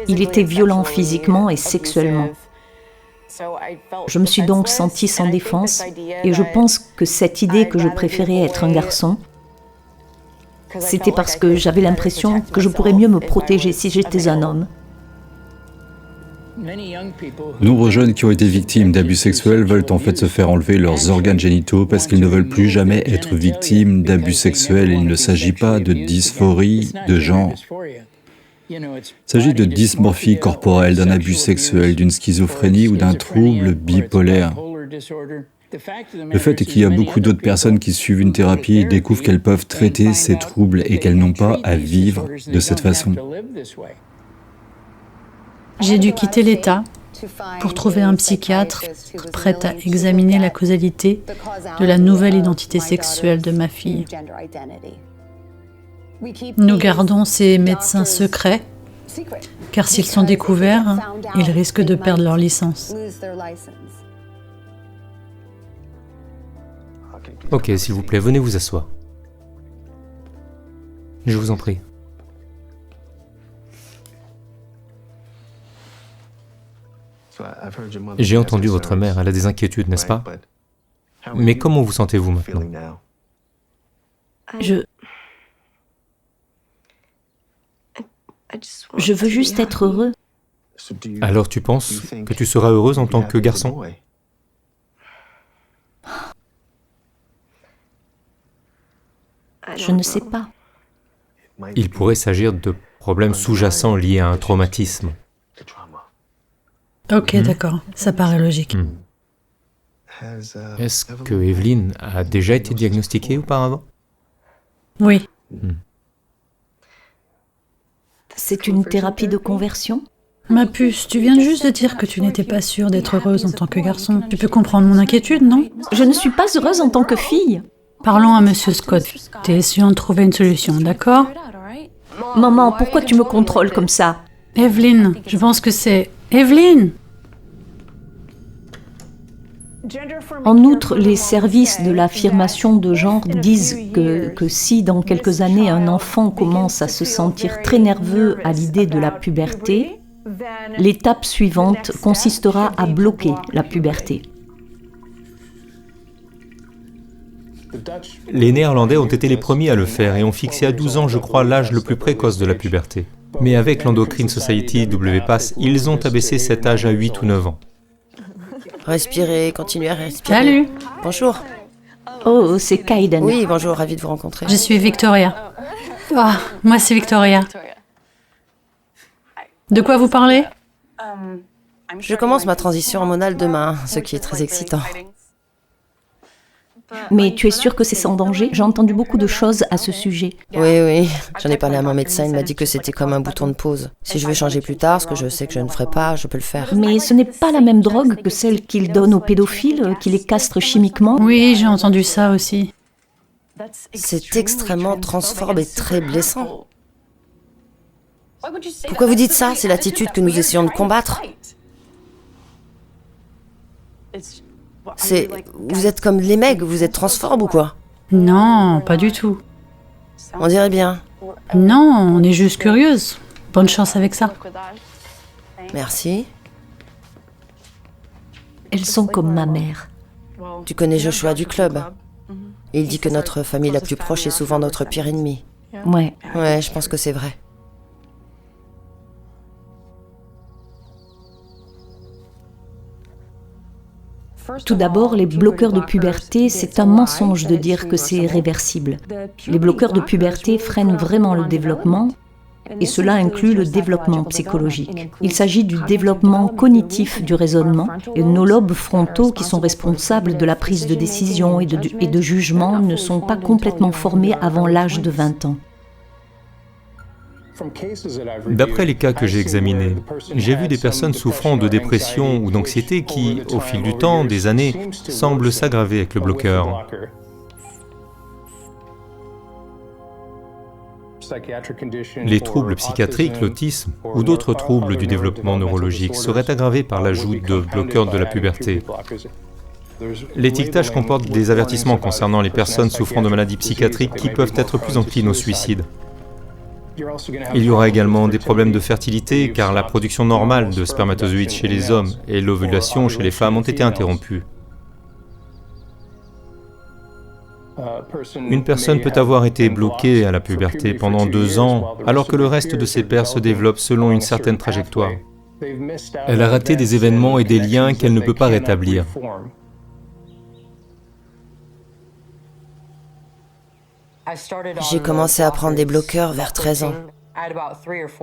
Il était violent physiquement et sexuellement. Je me suis donc sentie sans défense et je pense que cette idée que je préférais être un garçon, c'était parce que j'avais l'impression que je pourrais mieux me protéger si j'étais un homme. De nombreux jeunes qui ont été victimes d'abus sexuels veulent en fait se faire enlever leurs organes génitaux parce qu'ils ne veulent plus jamais être victimes d'abus sexuels. Il ne s'agit pas de dysphorie de genre. Il s'agit de dysmorphie corporelle, d'un abus sexuel, d'une schizophrénie ou d'un trouble bipolaire. Le fait est qu'il y a beaucoup d'autres personnes qui suivent une thérapie et découvrent qu'elles peuvent traiter ces troubles et qu'elles n'ont pas à vivre de cette façon. J'ai dû quitter l'État pour trouver un psychiatre prêt à examiner la causalité de la nouvelle identité sexuelle de ma fille. Nous gardons ces médecins secrets, car s'ils sont découverts, ils risquent de perdre leur licence. Ok, s'il vous plaît, venez vous asseoir. Je vous en prie. J'ai entendu votre mère, elle a des inquiétudes, n'est-ce pas? Mais comment vous sentez-vous maintenant? Je veux juste être heureux. Alors tu penses que tu seras heureuse en tant que garçon? Je ne sais pas. Il pourrait s'agir de problèmes sous-jacents liés à un traumatisme. Ok, d'accord, ça paraît logique. Est-ce que Evelyn a déjà été diagnostiquée auparavant? Oui. C'est une thérapie de conversion? Ma puce, tu viens juste de dire que tu n'étais pas sûre d'être heureuse en tant que garçon. Tu peux comprendre mon inquiétude, non? Je ne suis pas heureuse en tant que fille. Parlons à Monsieur Scott. T'es essayant de trouver une solution, d'accord? Maman, pourquoi tu me contrôles comme ça? Evelyn, je pense que c'est... Evelyn! En outre, les services de l'affirmation de genre disent que si dans quelques années un enfant commence à se sentir très nerveux à l'idée de la puberté, l'étape suivante consistera à bloquer la puberté. Les Néerlandais ont été les premiers à le faire et ont fixé à 12 ans, je crois, l'âge le plus précoce de la puberté. Mais avec l'Endocrine Society WPATH, ils ont abaissé cet âge à 8 ou 9 ans. Respirez, continuez à respirer. Salut, Bonjour. Oh, c'est Kaiden. Oui, bonjour, ravi de vous rencontrer. je suis Victoria. Moi c'est Victoria. De quoi vous parlez? Je commence ma transition hormonale demain, ce qui est très excitant. Mais tu es sûr que c'est sans danger? J'ai entendu beaucoup de choses à ce sujet. Oui, j'en ai parlé à mon médecin, il m'a dit que c'était comme un bouton de pause. Si je veux changer plus tard, ce que je sais que je ne ferai pas, je peux le faire. Mais ce n'est pas la même drogue que celle qu'ils donnent aux pédophiles, qui les castrent chimiquement. Oui, j'ai entendu ça aussi. C'est extrêmement transphobe et très blessant. Pourquoi vous dites ça? C'est l'attitude que nous essayons de combattre. Vous êtes comme les mecs, vous êtes transphobe ou quoi? Non, pas du tout. On dirait bien. Non, on est juste curieuse. Bonne chance avec ça. Merci. Elles sont comme ma mère. Tu connais Joshua du club? Il dit que notre famille la plus proche est souvent notre pire ennemi. Ouais. Ouais, je pense que c'est vrai. Tout d'abord, les bloqueurs de puberté, c'est un mensonge de dire que c'est réversible. Les bloqueurs de puberté freinent vraiment le développement, et cela inclut le développement psychologique. Il s'agit du développement cognitif du raisonnement, et nos lobes frontaux, qui sont responsables de la prise de décision et de jugement, ne sont pas complètement formés avant l'âge de 20 ans. D'après les cas que j'ai examinés, j'ai vu des personnes souffrant de dépression ou d'anxiété qui, au fil du temps, des années, semblent s'aggraver avec le bloqueur. Les troubles psychiatriques, l'autisme ou d'autres troubles du développement neurologique seraient aggravés par l'ajout de bloqueurs de la puberté. L'étiquetage comporte des avertissements concernant les personnes souffrant de maladies psychiatriques qui peuvent être plus enclines au suicide. Il y aura également des problèmes de fertilité car la production normale de spermatozoïdes chez les hommes et l'ovulation chez les femmes ont été interrompues. Une personne peut avoir été bloquée à la puberté pendant 2 ans alors que le reste de ses pairs se développe selon une certaine trajectoire. Elle a raté des événements et des liens qu'elle ne peut pas rétablir. J'ai commencé à prendre des bloqueurs vers 13 ans.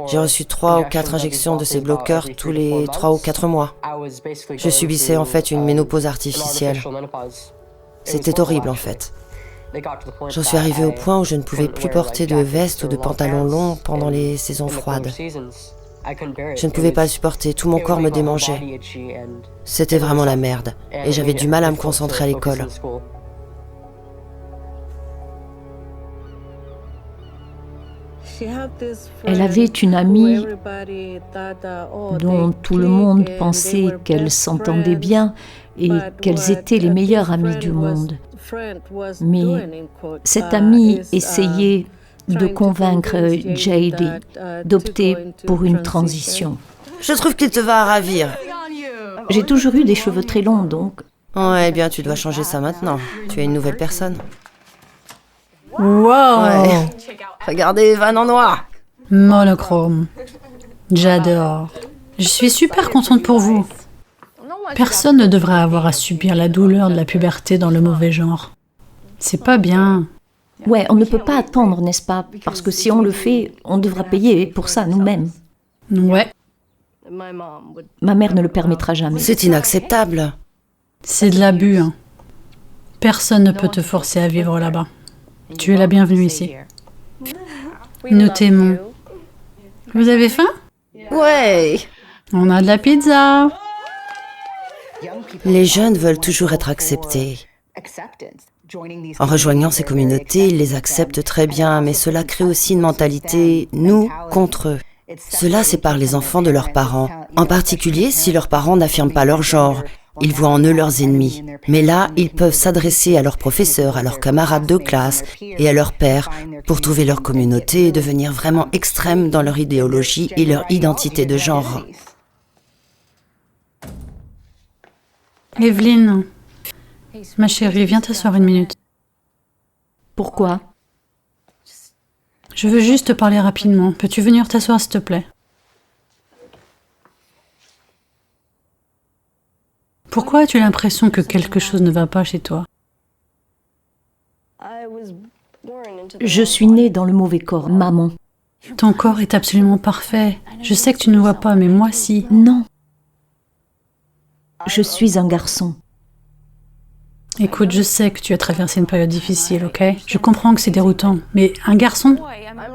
J'ai reçu 3 ou 4 injections de ces bloqueurs tous les 3 ou 4 mois. Je subissais en fait une ménopause artificielle. C'était horrible en fait. J'en suis arrivée au point où je ne pouvais plus porter de veste ou de pantalon long pendant les saisons froides. Je ne pouvais pas le supporter, tout mon corps me démangeait. C'était vraiment la merde, et j'avais du mal à me concentrer à l'école. Elle avait une amie dont tout le monde pensait qu'elles s'entendaient bien et qu'elles étaient les meilleures amies du monde. Mais cette amie essayait de convaincre JD d'opter pour une transition. Je trouve qu'il te va à ravir. J'ai toujours eu des cheveux très longs, donc... Ouais, bien, tu dois changer ça maintenant. Tu es une nouvelle personne. Wow! Ouais. Regardez, Van en noir. Monochrome. J'adore. Je suis super contente pour vous. Personne ne devrait avoir à subir la douleur de la puberté dans le mauvais genre. C'est pas bien. Ouais, on ne peut pas attendre, n'est-ce pas? Parce que si on le fait, on devra payer pour ça nous-mêmes. Ouais, Ma mère ne le permettra jamais. C'est inacceptable. c'est de l'abus. Hein. Personne ne peut te forcer à vivre là-bas. Tu es la bienvenue ici. Nous t'aimons. Vous avez faim? Ouais. On a de la pizza. Les jeunes veulent toujours être acceptés. En rejoignant ces communautés, ils les acceptent très bien, mais cela crée aussi une mentalité « nous contre eux ». Cela sépare les enfants de leurs parents, en particulier si leurs parents n'affirment pas leur genre. Ils voient en eux leurs ennemis. Mais là, ils peuvent s'adresser à leurs professeurs, à leurs camarades de classe et à leurs pairs pour trouver leur communauté et devenir vraiment extrêmes dans leur idéologie et leur identité de genre. Evelyne, ma chérie, viens t'asseoir une minute. Pourquoi? Je veux juste te parler rapidement. Peux-tu venir t'asseoir, s'il te plaît? Pourquoi as-tu l'impression que quelque chose ne va pas chez toi? Je suis née dans le mauvais corps, maman. Ton corps est absolument parfait. Je sais que tu ne vois pas, mais moi si. Non. Je suis un garçon. Écoute, je sais que tu as traversé une période difficile, ok? Je comprends que c'est déroutant, mais un garçon?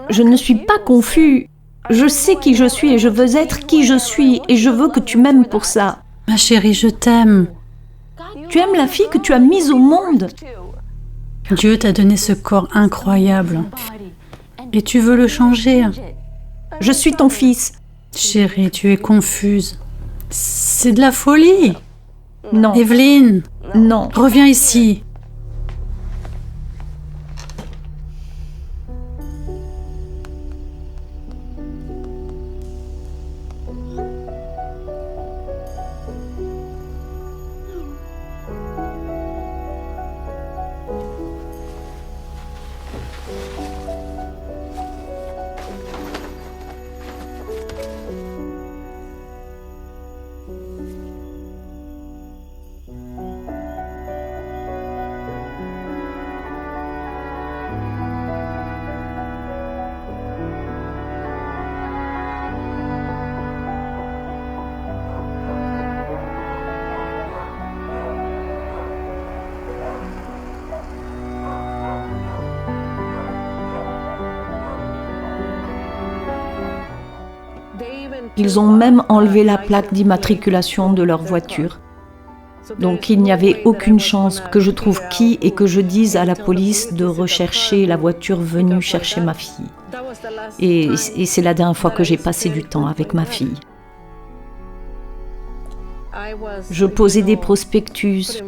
Je ne suis pas confus. Je sais qui je suis et je veux être qui je suis et je veux que tu m'aimes pour ça. Ma chérie, je t'aime. Tu aimes la fille que tu as mise au monde. Dieu t'a donné ce corps incroyable. Et tu veux le changer? Je suis ton fils. Chérie, tu es confuse. C'est de la folie. Non, Evelyne, non. reviens ici. Ils ont même enlevé la plaque d'immatriculation de leur voiture. Donc il n'y avait aucune chance que je trouve qui et que je dise à la police de rechercher la voiture venue chercher ma fille. Et c'est la dernière fois que j'ai passé du temps avec ma fille. Je posais des prospectus,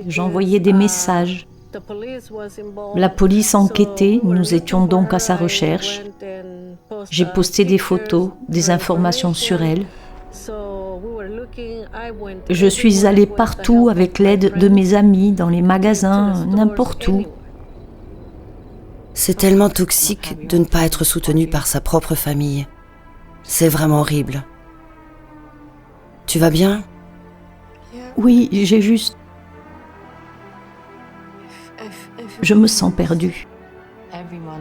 j'envoyais des messages. La police enquêtait, nous étions donc à sa recherche. J'ai posté des photos, des informations sur elle. Je suis allée partout avec l'aide de mes amis, dans les magasins, n'importe où. C'est tellement toxique de ne pas être soutenu par sa propre famille. C'est vraiment horrible. Tu vas bien? Oui, j'ai juste... Je me sens perdue.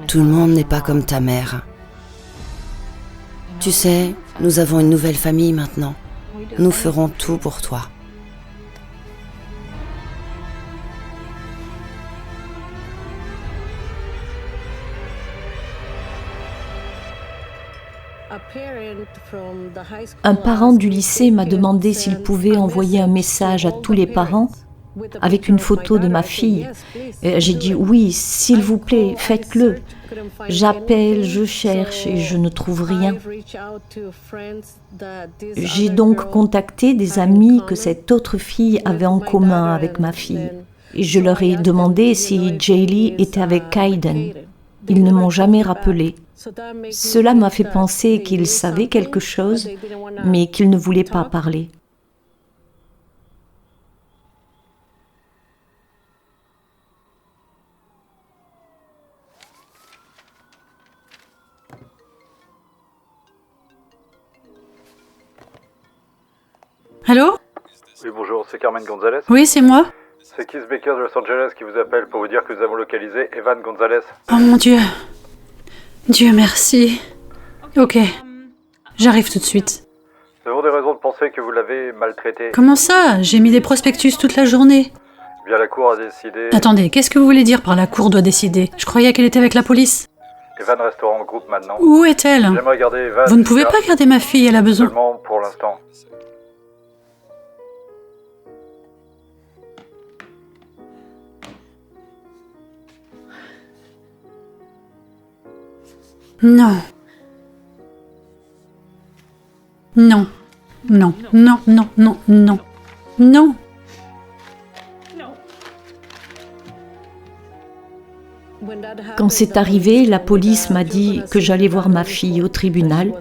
Tout le monde n'est pas comme ta mère. Tu sais, nous avons une nouvelle famille maintenant. Nous ferons tout pour toi. Un parent du lycée m'a demandé s'il pouvait envoyer un message à tous les parents avec une photo de ma fille. J'ai dit oui, s'il vous plaît, faites-le. J'appelle, je cherche et je ne trouve rien. J'ai donc contacté des amis que cette autre fille avait en commun avec ma fille. Et je leur ai demandé si Jaylee était avec Kaiden. Ils ne m'ont jamais rappelé. Cela m'a fait penser qu'ils savaient quelque chose, mais qu'ils ne voulaient pas parler. Allô? Oui, bonjour, c'est Carmen Gonzalez. Oui, c'est moi. C'est Keith Baker de Los Angeles qui vous appelle pour vous dire que nous avons localisé Evan Gonzalez. Oh mon Dieu. Dieu merci. Ok. J'arrive tout de suite. Nous avons des raisons de penser que vous l'avez maltraité. Comment ça? J'ai mis des prospectus toute la journée. Bien, la cour a décidé... Attendez, qu'est-ce que vous voulez dire par la cour doit décider? Je croyais qu'elle était avec la police. Evan restera en groupe maintenant. Où est-elle? J'aimerais garder Evan... Vous ne pouvez pas garder ma fille, elle a besoin... Seulement pour l'instant. Non. Non, non, non, non, non, non, non. Quand c'est arrivé, la police m'a dit que j'allais voir ma fille au tribunal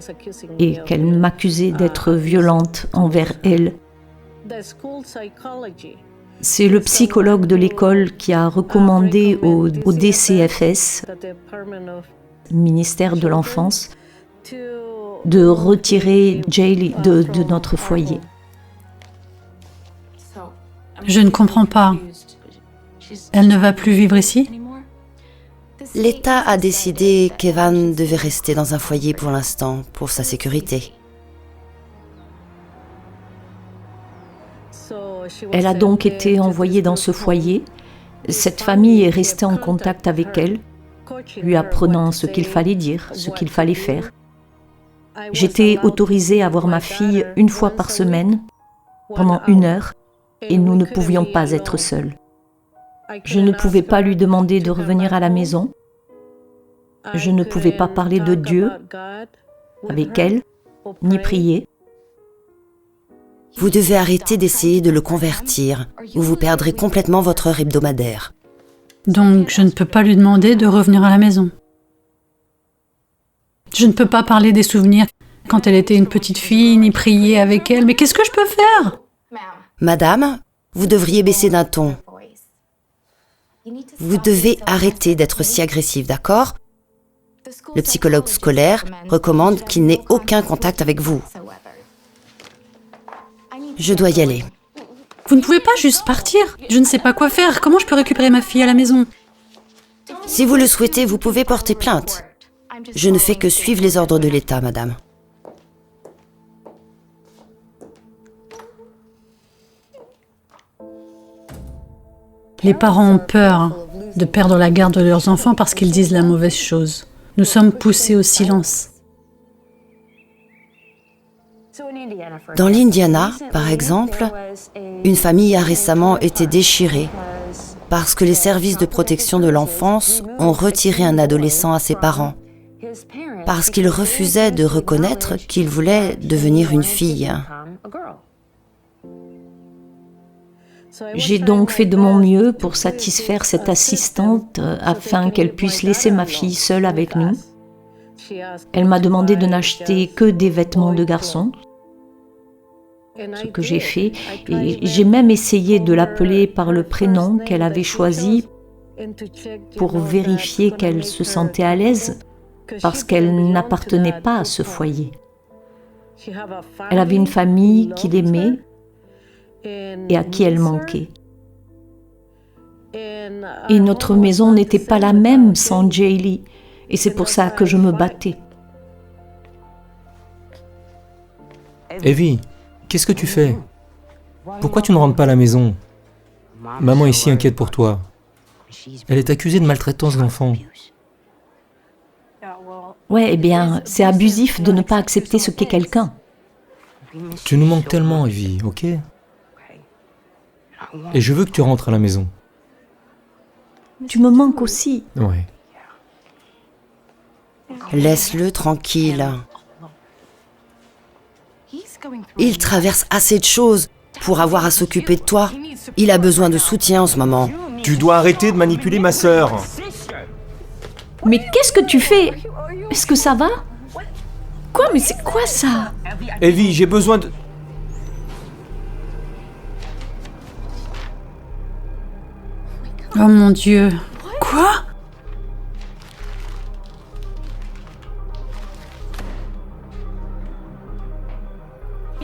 et qu'elle m'accusait d'être violente envers elle. C'est le psychologue de l'école qui a recommandé au DCFS, ministère de l'Enfance, de retirer Jaylee de notre foyer. Je ne comprends pas. Elle ne va plus vivre ici? L'État a décidé qu'Evan devait rester dans un foyer pour l'instant, pour sa sécurité. Elle a donc été envoyée dans ce foyer. Cette famille est restée en contact avec elle, lui apprenant ce qu'il fallait dire, ce qu'il fallait faire. J'étais autorisée à voir ma fille une fois par semaine, pendant 1 heure, et nous ne pouvions pas être seuls. Je ne pouvais pas lui demander de revenir à la maison. Je ne pouvais pas parler de Dieu avec elle, ni prier. Vous devez arrêter d'essayer de le convertir, ou vous perdrez complètement votre heure hebdomadaire. Donc je ne peux pas lui demander de revenir à la maison. Je ne peux pas parler des souvenirs quand elle était une petite fille, ni prier avec elle. Mais qu'est-ce que je peux faire? Madame, vous devriez baisser d'un ton. Vous devez arrêter d'être si agressif, d'accord? Le psychologue scolaire recommande qu'il n'ait aucun contact avec vous. Je dois y aller. Vous ne pouvez pas juste partir? Je ne sais pas quoi faire. Comment je peux récupérer ma fille à la maison? Si vous le souhaitez, vous pouvez porter plainte. Je ne fais que suivre les ordres de l'État, madame. Les parents ont peur de perdre la garde de leurs enfants parce qu'ils disent la mauvaise chose. Nous sommes poussés au silence. Dans l'Indiana, par exemple, une famille a récemment été déchirée parce que les services de protection de l'enfance ont retiré un adolescent à ses parents, parce qu'il refusait de reconnaître qu'il voulait devenir une fille. J'ai donc fait de mon mieux pour satisfaire cette assistante afin qu'elle puisse laisser ma fille seule avec nous. Elle m'a demandé de n'acheter que des vêtements de garçon, ce que j'ai fait, et j'ai même essayé de l'appeler par le prénom qu'elle avait choisi pour vérifier qu'elle se sentait à l'aise, parce qu'elle n'appartenait pas à ce foyer. Elle avait une famille qui l'aimait et à qui elle manquait. Et notre maison n'était pas la même sans Jaylee, et c'est pour ça que je me battais. Evie, qu'est-ce que tu fais? Pourquoi tu ne rentres pas à la maison? Maman est si inquiète pour toi. Elle est accusée de maltraitance d'enfant. Ouais, eh bien, c'est abusif de ne pas accepter ce qu'est quelqu'un. Tu nous manques tellement, Evie, ok? Et je veux que tu rentres à la maison. Tu me manques aussi. Ouais. Laisse-le tranquille. Il traverse assez de choses pour avoir à s'occuper de toi. Il a besoin de soutien en ce moment. Tu dois arrêter de manipuler ma sœur. Mais qu'est-ce que tu fais? Est-ce que ça va? Quoi? Mais c'est quoi ça? Evie, j'ai besoin de... Oh mon Dieu. Quoi?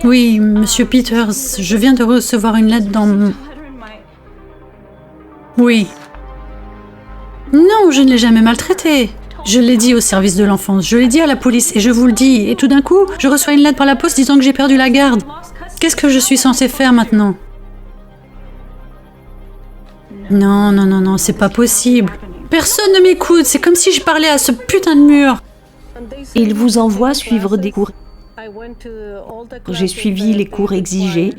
Oui, Monsieur Peters, je viens de recevoir une lettre dans mon... Oui. Non, je ne l'ai jamais maltraité. Je l'ai dit au service de l'enfance, je l'ai dit à la police et je vous le dis. Et tout d'un coup, je reçois une lettre par la poste disant que j'ai perdu la garde. Qu'est-ce que je suis censée faire maintenant? Non, non, non, non, c'est pas possible. Personne ne m'écoute, c'est comme si je parlais à ce putain de mur. Il vous envoie suivre des cours. J'ai suivi les cours exigés.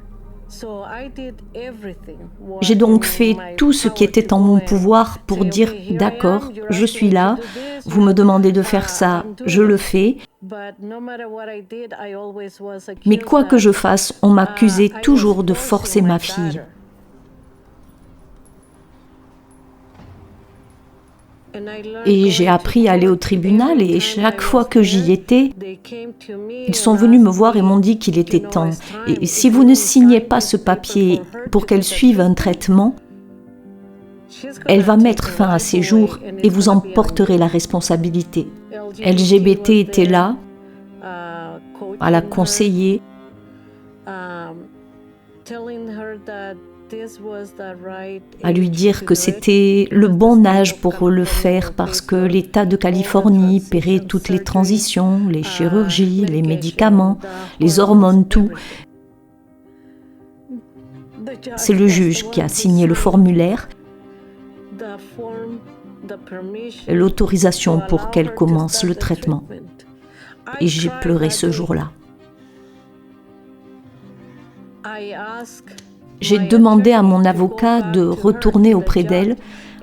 J'ai donc fait tout ce qui était en mon pouvoir pour dire « D'accord, je suis là, Vous me demandez de faire ça, je le fais. Mais quoi que je fasse, on m'accusait toujours de forcer ma fille. Et j'ai appris à aller au tribunal et chaque fois que j'y étais, ils sont venus me voir et m'ont dit qu'il était temps. Et si vous ne signez pas ce papier pour qu'elle suive un traitement, elle va mettre fin à ses jours et vous en porterez la responsabilité. LGBT était là, à la conseiller, à lui dire que c'était le bon âge pour le faire parce que l'État de Californie paierait toutes les transitions, les chirurgies, les médicaments, les hormones, tout. C'est le juge qui a signé le formulaire, l'autorisation pour qu'elle commence le traitement. Et j'ai pleuré ce jour-là. J'ai demandé à mon avocat de retourner auprès d'elle,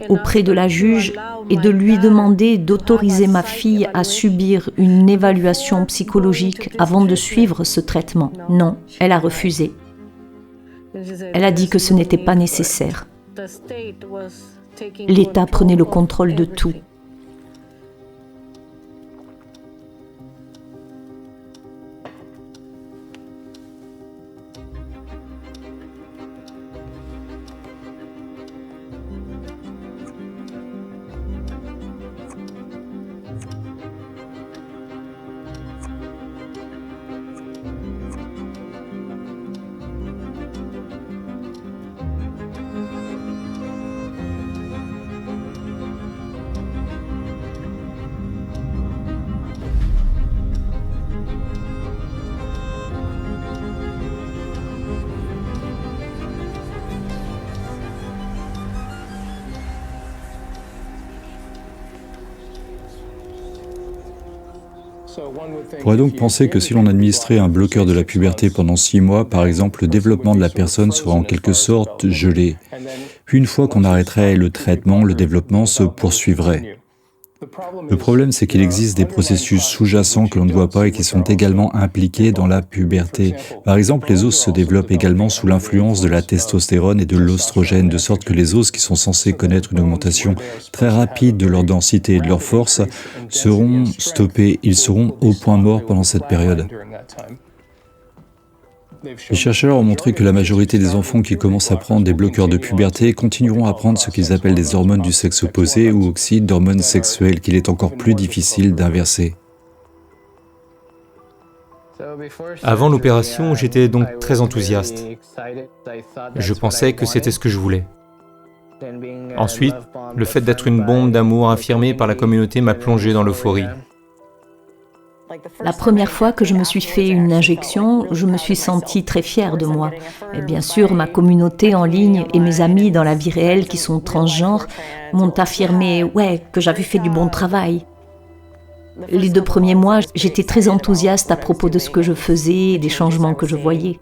auprès de la juge, et de lui demander d'autoriser ma fille à subir une évaluation psychologique avant de suivre ce traitement. Non, elle a refusé. Elle a dit que ce n'était pas nécessaire. L'État prenait le contrôle de tout. On pourrait donc penser que si l'on administrait un bloqueur de la puberté pendant 6 mois, par exemple, le développement de la personne sera en quelque sorte gelé. Puis une fois qu'on arrêterait le traitement, le développement se poursuivrait. Le problème, c'est qu'il existe des processus sous-jacents que l'on ne voit pas et qui sont également impliqués dans la puberté. Par exemple, les os se développent également sous l'influence de la testostérone et de l'oestrogène, de sorte que les os qui sont censés connaître une augmentation très rapide de leur densité et de leur force seront stoppés, ils seront au point mort pendant cette période. Les chercheurs ont montré que la majorité des enfants qui commencent à prendre des bloqueurs de puberté continueront à prendre ce qu'ils appellent des hormones du sexe opposé ou oxydes d'hormones sexuelles qu'il est encore plus difficile d'inverser. Avant l'opération, j'étais donc très enthousiaste. Je pensais que c'était ce que je voulais. Ensuite, le fait d'être une bombe d'amour affirmée par la communauté m'a plongé dans l'euphorie. La première fois que je me suis fait une injection, je me suis sentie très fière de moi. Et bien sûr, ma communauté en ligne et mes amis dans la vie réelle qui sont transgenres m'ont affirmé que j'avais fait du bon travail. Les 2 premiers mois, j'étais très enthousiaste à propos de ce que je faisais et des changements que je voyais.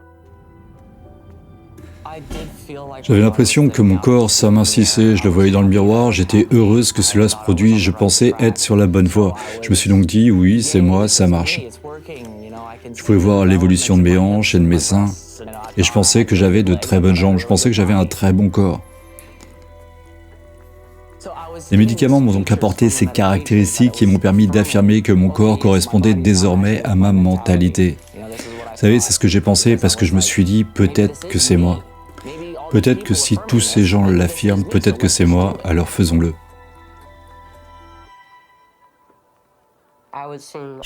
J'avais l'impression que mon corps s'amincissait, je le voyais dans le miroir, j'étais heureuse que cela se produise, je pensais être sur la bonne voie. Je me suis donc dit, oui, c'est moi, ça marche. Je pouvais voir l'évolution de mes hanches et de mes seins, et je pensais que j'avais de très bonnes jambes, je pensais que j'avais un très bon corps. Les médicaments m'ont donc apporté ces caractéristiques et m'ont permis d'affirmer que mon corps correspondait désormais à ma mentalité. Vous savez, c'est ce que j'ai pensé parce que je me suis dit, peut-être que c'est moi. Peut-être que si tous ces gens l'affirment, peut-être que c'est moi, alors faisons-le.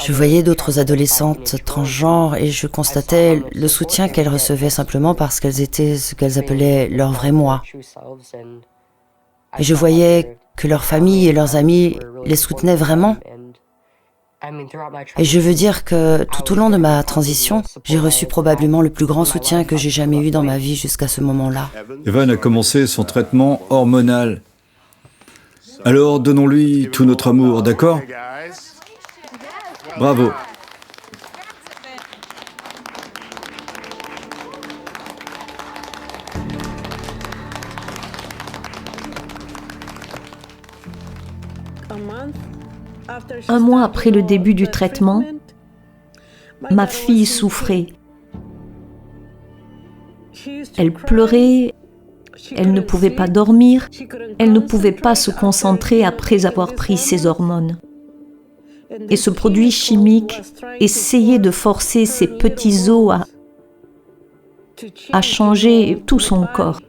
Je voyais d'autres adolescentes transgenres et je constatais le soutien qu'elles recevaient simplement parce qu'elles étaient ce qu'elles appelaient leur vrai moi. Et je voyais que leurs familles et leurs amis les soutenaient vraiment. Et je veux dire que tout au long de ma transition, j'ai reçu probablement le plus grand soutien que j'ai jamais eu dans ma vie jusqu'à ce moment-là. Evan a commencé son traitement hormonal. Alors donnons-lui tout notre amour, d'accord ? Bravo. 1 mois après le début du traitement, ma fille souffrait. Elle pleurait, elle ne pouvait pas dormir, elle ne pouvait pas se concentrer après avoir pris ses hormones. Et ce produit chimique essayait de forcer ses petits os à changer tout son corps.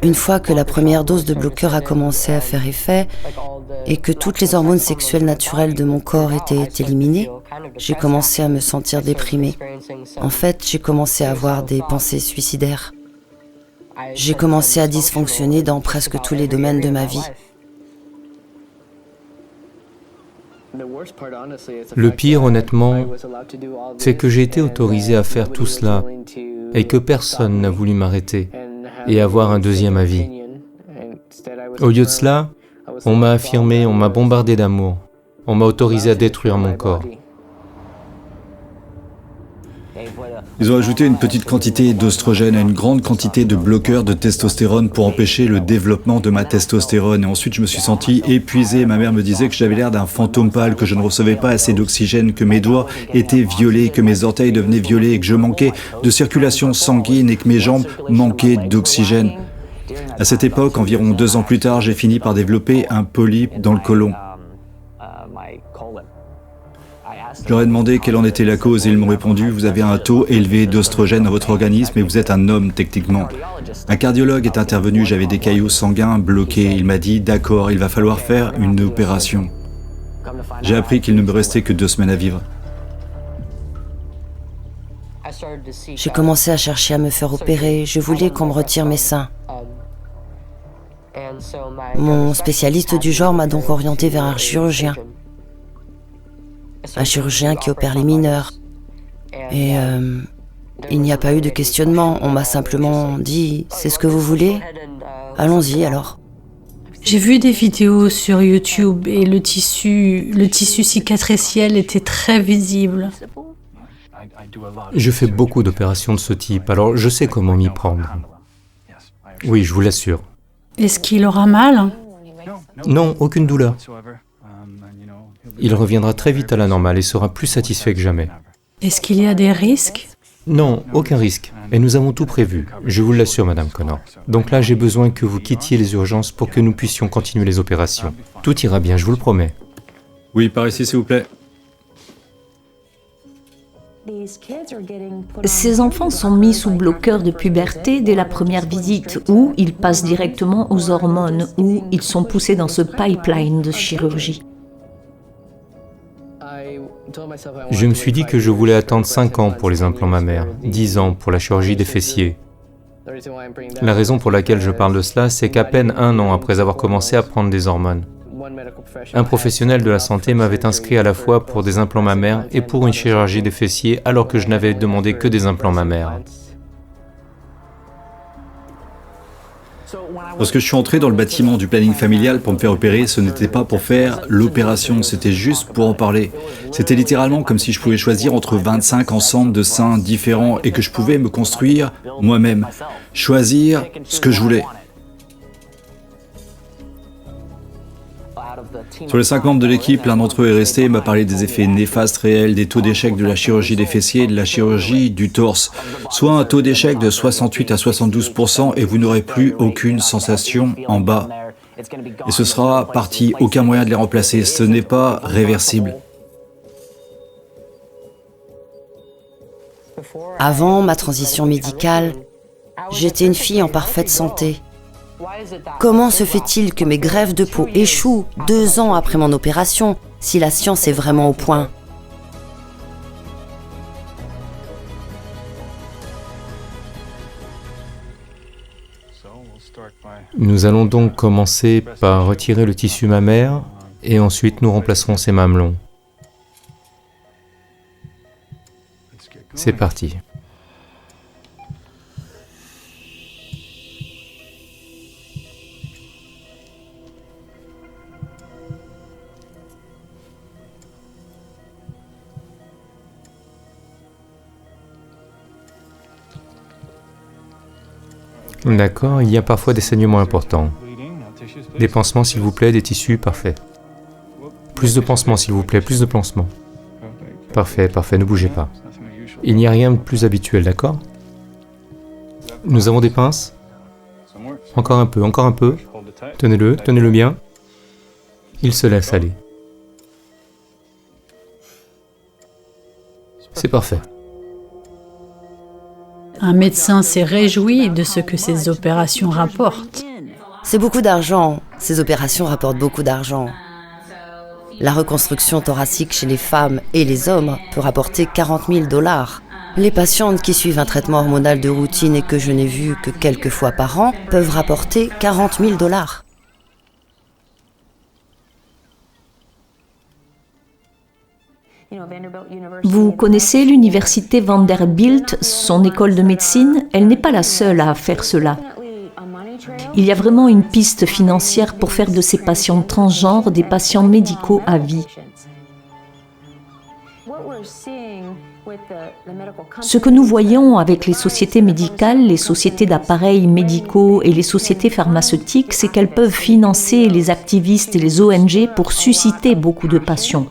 Une fois que la première dose de bloqueur a commencé à faire effet et que toutes les hormones sexuelles naturelles de mon corps étaient éliminées, j'ai commencé à me sentir déprimée. En fait, j'ai commencé à avoir des pensées suicidaires. J'ai commencé à dysfonctionner dans presque tous les domaines de ma vie. Le pire, honnêtement, c'est que j'ai été autorisé à faire tout cela et que personne n'a voulu m'arrêter et avoir un deuxième avis. Au lieu de cela, on m'a affirmé, on m'a bombardé d'amour, on m'a autorisé à détruire mon corps. Ils ont ajouté une petite quantité d'oestrogène à une grande quantité de bloqueurs de testostérone pour empêcher le développement de ma testostérone. Et ensuite, je me suis senti épuisé. Ma mère me disait que j'avais l'air d'un fantôme pâle, que je ne recevais pas assez d'oxygène, que mes doigts étaient violets, que mes orteils devenaient violets, et que je manquais de circulation sanguine et que mes jambes manquaient d'oxygène. À cette époque, environ 2 ans plus tard, j'ai fini par développer un polype dans le côlon. Je leur ai demandé quelle en était la cause et ils m'ont répondu « Vous avez un taux élevé d'oestrogène dans votre organisme et vous êtes un homme techniquement ». Un cardiologue est intervenu, j'avais des caillots sanguins bloqués. Il m'a dit « D'accord, il va falloir faire une opération ». J'ai appris qu'il ne me restait que 2 semaines à vivre. J'ai commencé à chercher à me faire opérer. Je voulais qu'on me retire mes seins. Mon spécialiste du genre m'a donc orienté vers un chirurgien. Un chirurgien qui opère les mineurs. Et il n'y a pas eu de questionnement. On m'a simplement dit « C'est ce que vous voulez ? Allons-y alors ». J'ai vu des vidéos sur YouTube et le tissu cicatriciel était très visible. Je fais beaucoup d'opérations de ce type, alors je sais comment m'y prendre. Oui, je vous l'assure. Est-ce qu'il aura mal ? Non, aucune douleur. Il reviendra très vite à la normale et sera plus satisfait que jamais. Est-ce qu'il y a des risques ? Non, aucun risque. Et nous avons tout prévu. Je vous l'assure, Madame Connor. Donc là, j'ai besoin que vous quittiez les urgences pour que nous puissions continuer les opérations. Tout ira bien, je vous le promets. Oui, par ici, s'il vous plaît. Ces enfants sont mis sous bloqueur de puberté dès la première visite, où ils passent directement aux hormones, où ils sont poussés dans ce pipeline de chirurgie. Je me suis dit que je voulais attendre 5 ans pour les implants mammaires, 10 ans pour la chirurgie des fessiers. La raison pour laquelle je parle de cela, c'est qu'à peine 1 an après avoir commencé à prendre des hormones, un professionnel de la santé m'avait inscrit à la fois pour des implants mammaires et pour une chirurgie des fessiers, alors que je n'avais demandé que des implants mammaires. Lorsque je suis entré dans le bâtiment du planning familial pour me faire opérer, ce n'était pas pour faire l'opération, c'était juste pour en parler. C'était littéralement comme si je pouvais choisir entre 25 ensembles de seins différents et que je pouvais me construire moi-même, choisir ce que je voulais. Sur les 5 membres de l'équipe, l'un d'entre eux est resté et m'a parlé des effets néfastes réels des taux d'échec de la chirurgie des fessiers et de la chirurgie du torse. Soit un taux d'échec de 68 à 72% et vous n'aurez plus aucune sensation en bas. Et ce sera parti, aucun moyen de les remplacer, ce n'est pas réversible. Avant ma transition médicale, j'étais une fille en parfaite santé. Comment se fait-il que mes greffes de peau échouent 2 ans après mon opération, si la science est vraiment au point ? Nous allons donc commencer par retirer le tissu mammaire et ensuite nous remplacerons ces mamelons. C'est parti. D'accord, il y a parfois des saignements importants. Des pansements s'il vous plaît, des tissus, parfait. Plus de pansements s'il vous plaît, plus de pansements. Parfait, parfait, ne bougez pas. Il n'y a rien de plus habituel, d'accord? Nous avons des pinces? Encore un peu, encore un peu. Tenez-le, tenez-le bien. Il se laisse aller. C'est parfait. Un médecin s'est réjoui de ce que ces opérations rapportent. C'est beaucoup d'argent. Ces opérations rapportent beaucoup d'argent. La reconstruction thoracique chez les femmes et les hommes peut rapporter 40 000 $. Les patientes qui suivent un traitement hormonal de routine et que je n'ai vu que quelques fois par an peuvent rapporter 40 000 $. Vous connaissez l'université Vanderbilt, son école de médecine? Elle n'est pas la seule à faire cela. Il y a vraiment une piste financière pour faire de ces patients transgenres des patients médicaux à vie. Ce que nous voyons avec les sociétés médicales, les sociétés d'appareils médicaux et les sociétés pharmaceutiques, c'est qu'elles peuvent financer les activistes et les ONG pour susciter beaucoup de passion.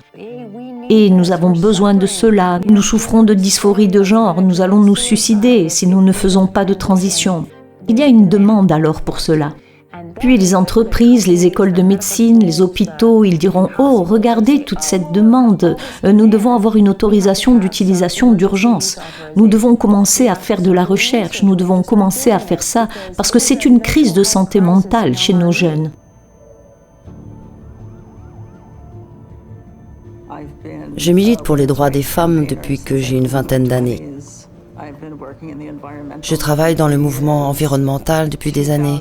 Et nous avons besoin de cela. Nous souffrons de dysphorie de genre, nous allons nous suicider si nous ne faisons pas de transition. Il y a une demande alors pour cela. Puis les entreprises, les écoles de médecine, les hôpitaux, ils diront « Oh, regardez toute cette demande, nous devons avoir une autorisation d'utilisation d'urgence. Nous devons commencer à faire de la recherche, nous devons commencer à faire ça parce que c'est une crise de santé mentale chez nos jeunes. » Je milite pour les droits des femmes depuis que j'ai une vingtaine d'années. Je travaille dans le mouvement environnemental depuis des années.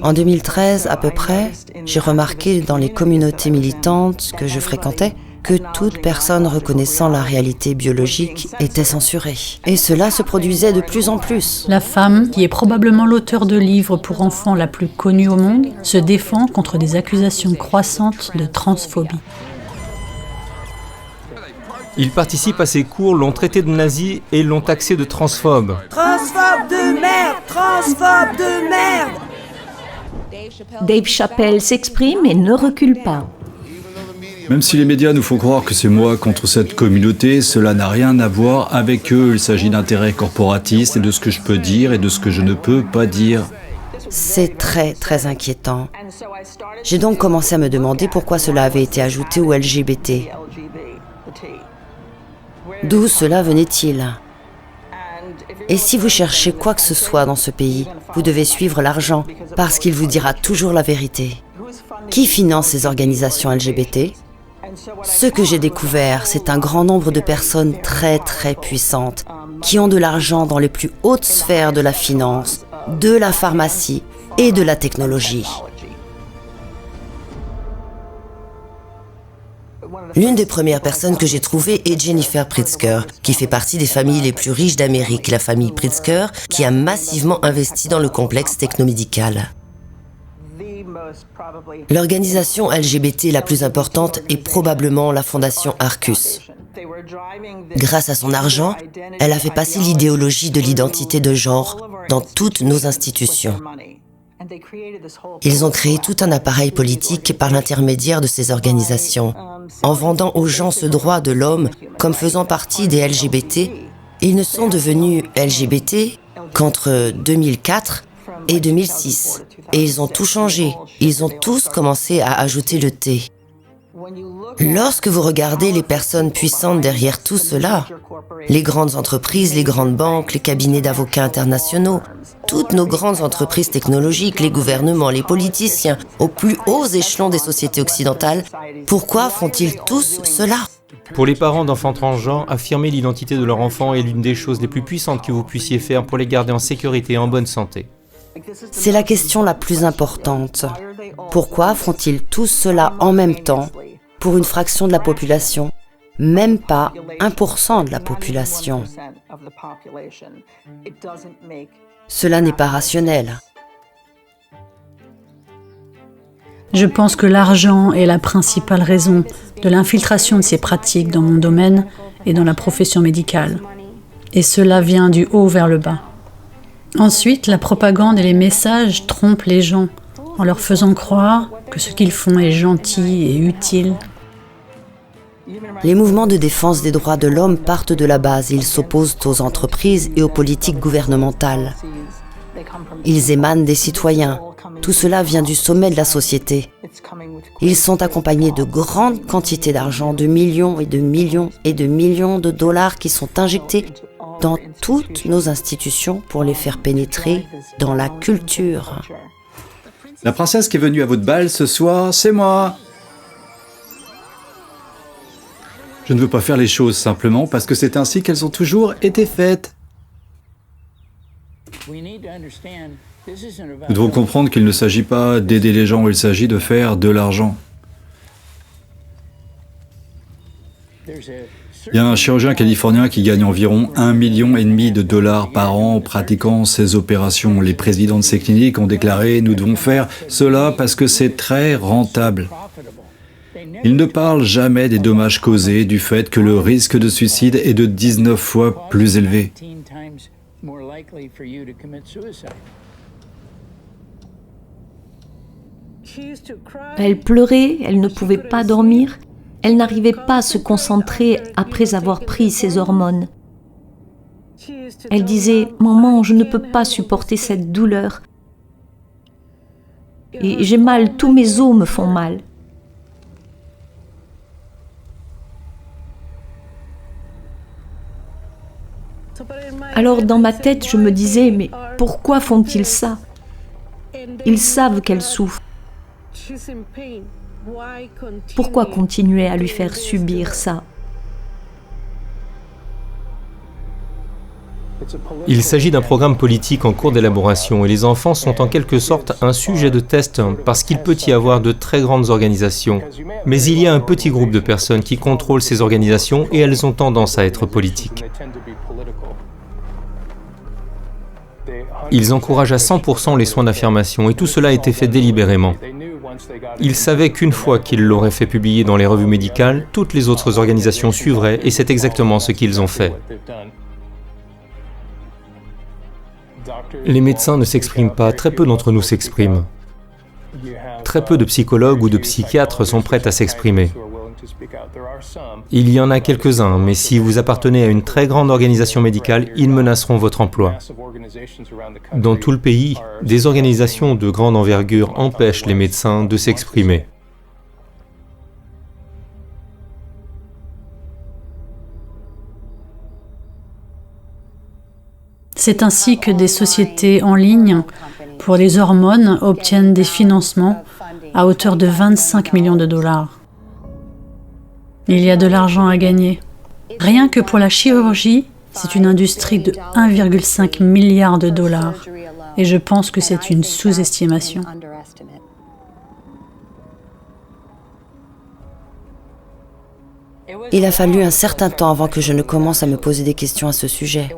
En 2013, à peu près, j'ai remarqué dans les communautés militantes que je fréquentais que toute personne reconnaissant la réalité biologique était censurée. Et cela se produisait de plus en plus. La femme, qui est probablement l'auteur de livres pour enfants la plus connue au monde, se défend contre des accusations croissantes de transphobie. Ils participent à ces cours, l'ont traité de nazi et l'ont taxé de transphobe. Transphobe de merde! Transphobe de merde! Dave Chappelle s'exprime et ne recule pas. Même si les médias nous font croire que c'est moi contre cette communauté, cela n'a rien à voir avec eux. Il s'agit d'intérêts corporatistes et de ce que je peux dire et de ce que je ne peux pas dire. C'est très, très inquiétant. J'ai donc commencé à me demander pourquoi cela avait été ajouté au LGBT. D'où cela venait-il? Et si vous cherchez quoi que ce soit dans ce pays, vous devez suivre l'argent, parce qu'il vous dira toujours la vérité. Qui finance ces organisations LGBT? Ce que j'ai découvert, c'est un grand nombre de personnes très très puissantes, qui ont de l'argent dans les plus hautes sphères de la finance, de la pharmacie et de la technologie. L'une des premières personnes que j'ai trouvées est Jennifer Pritzker, qui fait partie des familles les plus riches d'Amérique, la famille Pritzker, qui a massivement investi dans le complexe technomédical. L'organisation LGBT la plus importante est probablement la fondation Arcus. Grâce à son argent, elle a fait passer l'idéologie de l'identité de genre dans toutes nos institutions. Ils ont créé tout un appareil politique par l'intermédiaire de ces organisations. En vendant aux gens ce droit de l'homme comme faisant partie des LGBT, ils ne sont devenus LGBT qu'entre 2004 et 2006. Et ils ont tout changé. Ils ont tous commencé à ajouter le T. Lorsque vous regardez les personnes puissantes derrière tout cela, les grandes entreprises, les grandes banques, les cabinets d'avocats internationaux, toutes nos grandes entreprises technologiques, les gouvernements, les politiciens, aux plus hauts échelons des sociétés occidentales, pourquoi font-ils tous cela ? Pour les parents d'enfants transgenres, affirmer l'identité de leur enfant est l'une des choses les plus puissantes que vous puissiez faire pour les garder en sécurité et en bonne santé. C'est la question la plus importante. Pourquoi font-ils tous cela en même temps pour une fraction de la population ? Même pas 1% de la population. Cela n'est pas rationnel. Je pense que l'argent est la principale raison de l'infiltration de ces pratiques dans mon domaine et dans la profession médicale. Et cela vient du haut vers le bas. Ensuite, la propagande et les messages trompent les gens en leur faisant croire que ce qu'ils font est gentil et utile. Les mouvements de défense des droits de l'homme partent de la base. Ils s'opposent aux entreprises et aux politiques gouvernementales. Ils émanent des citoyens. Tout cela vient du sommet de la société. Ils sont accompagnés de grandes quantités d'argent, de millions et de millions et de millions de dollars qui sont injectés dans toutes nos institutions pour les faire pénétrer dans la culture. La princesse qui est venue à votre bal ce soir, c'est moi. Je ne veux pas faire les choses simplement parce que c'est ainsi qu'elles ont toujours été faites. Nous devons comprendre qu'il ne s'agit pas d'aider les gens, il s'agit de faire de l'argent. Il y a un chirurgien californien qui gagne environ 1,5 million de dollars par an en pratiquant ces opérations. Les présidents de ces cliniques ont déclaré « Nous devons faire cela parce que c'est très rentable ». Ils ne parlent jamais des dommages causés du fait que le risque de suicide est de 19 fois plus élevé. Elle pleurait, elle ne pouvait pas dormir, elle n'arrivait pas à se concentrer après avoir pris ses hormones. Elle disait « Maman, je ne peux pas supporter cette douleur. Et j'ai mal, tous mes os me font mal. » Alors dans ma tête, je me disais « Mais pourquoi font-ils ça ? Ils savent qu'elle souffre. Pourquoi continuer à lui faire subir ça ? » Il s'agit d'un programme politique en cours d'élaboration et les enfants sont en quelque sorte un sujet de test parce qu'il peut y avoir de très grandes organisations. Mais il y a un petit groupe de personnes qui contrôlent ces organisations et elles ont tendance à être politiques. Ils encouragent à 100% les soins d'affirmation et tout cela a été fait délibérément. Ils savaient qu'une fois qu'ils l'auraient fait publier dans les revues médicales, toutes les autres organisations suivraient et c'est exactement ce qu'ils ont fait. Les médecins ne s'expriment pas, très peu d'entre nous s'expriment. Très peu de psychologues ou de psychiatres sont prêts à s'exprimer. Il y en a quelques-uns, mais si vous appartenez à une très grande organisation médicale, ils menaceront votre emploi. Dans tout le pays, des organisations de grande envergure empêchent les médecins de s'exprimer. C'est ainsi que des sociétés en ligne pour les hormones obtiennent des financements à hauteur de 25 millions de dollars. Il y a de l'argent à gagner. Rien que pour la chirurgie, c'est une industrie de 1,5 milliard de dollars. Et je pense que c'est une sous-estimation. Il a fallu un certain temps avant que je ne commence à me poser des questions à ce sujet.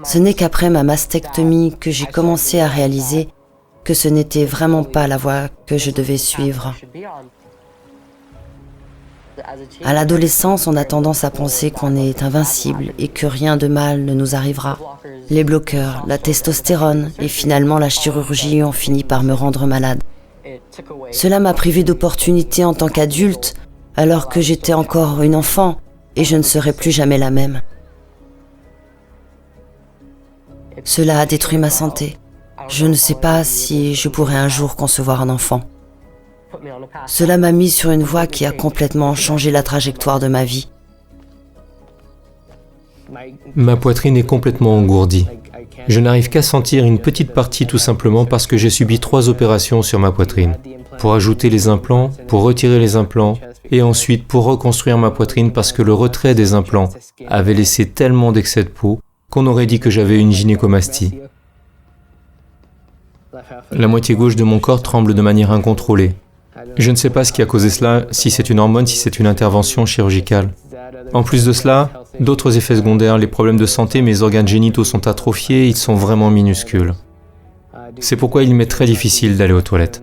Ce n'est qu'après ma mastectomie que j'ai commencé à réaliser que ce n'était vraiment pas la voie que je devais suivre. À l'adolescence, on a tendance à penser qu'on est invincible et que rien de mal ne nous arrivera. Les bloqueurs, la testostérone et finalement la chirurgie ont fini par me rendre malade. Cela m'a privé d'opportunités en tant qu'adulte alors que j'étais encore une enfant et je ne serai plus jamais la même. Cela a détruit ma santé. Je ne sais pas si je pourrai un jour concevoir un enfant. Cela m'a mis sur une voie qui a complètement changé la trajectoire de ma vie. Ma poitrine est complètement engourdie. Je n'arrive qu'à sentir une petite partie tout simplement parce que j'ai subi 3 opérations sur ma poitrine. Pour ajouter les implants, pour retirer les implants, et ensuite pour reconstruire ma poitrine parce que le retrait des implants avait laissé tellement d'excès de peau qu'on aurait dit que j'avais une gynécomastie. La moitié gauche de mon corps tremble de manière incontrôlée. Je ne sais pas ce qui a causé cela, si c'est une hormone, si c'est une intervention chirurgicale. En plus de cela, d'autres effets secondaires, les problèmes de santé, mes organes génitaux sont atrophiés, ils sont vraiment minuscules. C'est pourquoi il m'est très difficile d'aller aux toilettes.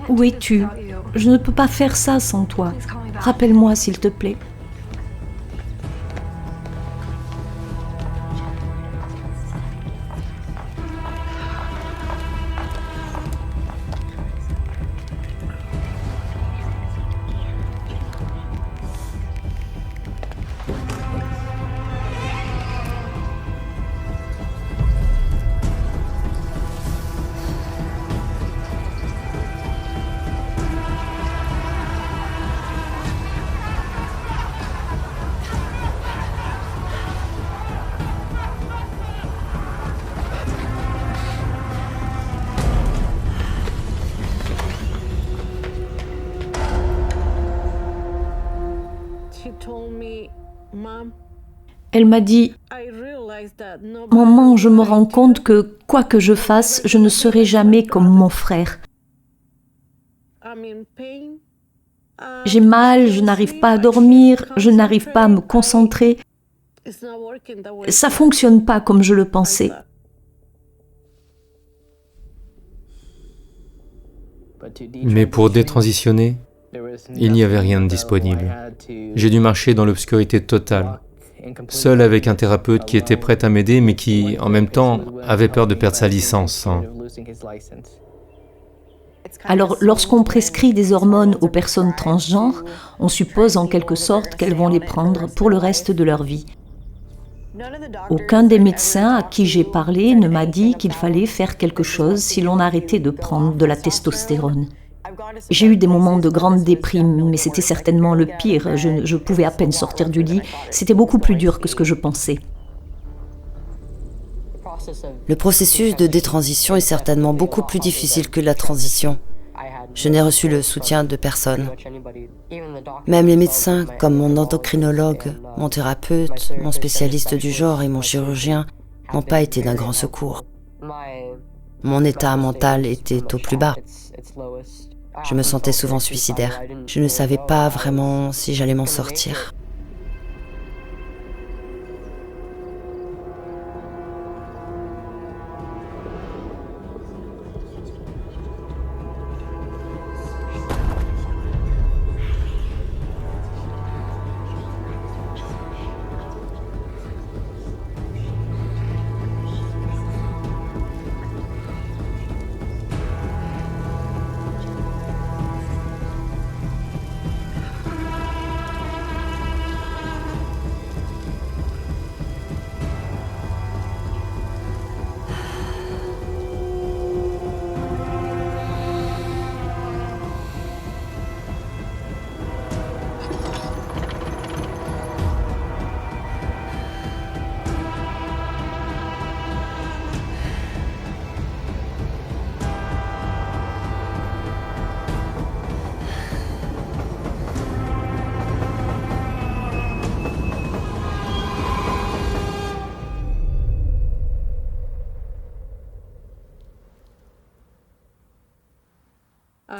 Où es-tu? Je ne peux pas faire ça sans toi. Rappelle-moi, s'il te plaît. Elle m'a dit, « Maman, je me rends compte que, quoi que je fasse, je ne serai jamais comme mon frère. J'ai mal, je n'arrive pas à dormir, je n'arrive pas à me concentrer. Ça ne fonctionne pas comme je le pensais. » Mais pour détransitionner, il n'y avait rien de disponible. J'ai dû marcher dans l'obscurité totale, seul avec un thérapeute qui était prêt à m'aider, mais qui, en même temps, avait peur de perdre sa licence. Alors, lorsqu'on prescrit des hormones aux personnes transgenres, on suppose en quelque sorte qu'elles vont les prendre pour le reste de leur vie. Aucun des médecins à qui j'ai parlé ne m'a dit qu'il fallait faire quelque chose si l'on arrêtait de prendre de la testostérone. J'ai eu des moments de grande déprime, mais c'était certainement le pire. Je pouvais à peine sortir du lit. C'était beaucoup plus dur que ce que je pensais. Le processus de détransition est certainement beaucoup plus difficile que la transition. Je n'ai reçu le soutien de personne. Même les médecins, comme mon endocrinologue, mon thérapeute, mon spécialiste du genre et mon chirurgien, n'ont pas été d'un grand secours. Mon état mental était au plus bas. Je me sentais souvent suicidaire. Je ne savais pas vraiment si j'allais m'en sortir.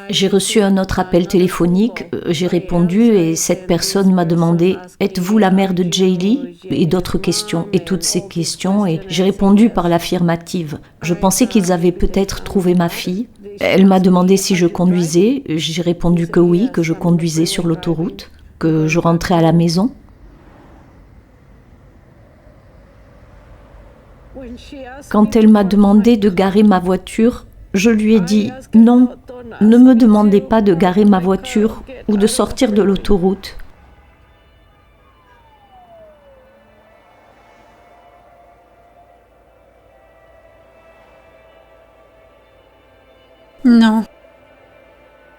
J'ai reçu un autre appel téléphonique, j'ai répondu et cette personne m'a demandé « Êtes-vous la mère de Jaylee ?» et d'autres questions, et toutes ces questions, et j'ai répondu par l'affirmative. Je pensais qu'ils avaient peut-être trouvé ma fille. Elle m'a demandé si je conduisais, j'ai répondu que oui, que je conduisais sur l'autoroute, que je rentrais à la maison. Quand elle m'a demandé de garer ma voiture, je lui ai dit « Non, ne me demandez pas de garer ma voiture ou de sortir de l'autoroute. » Non,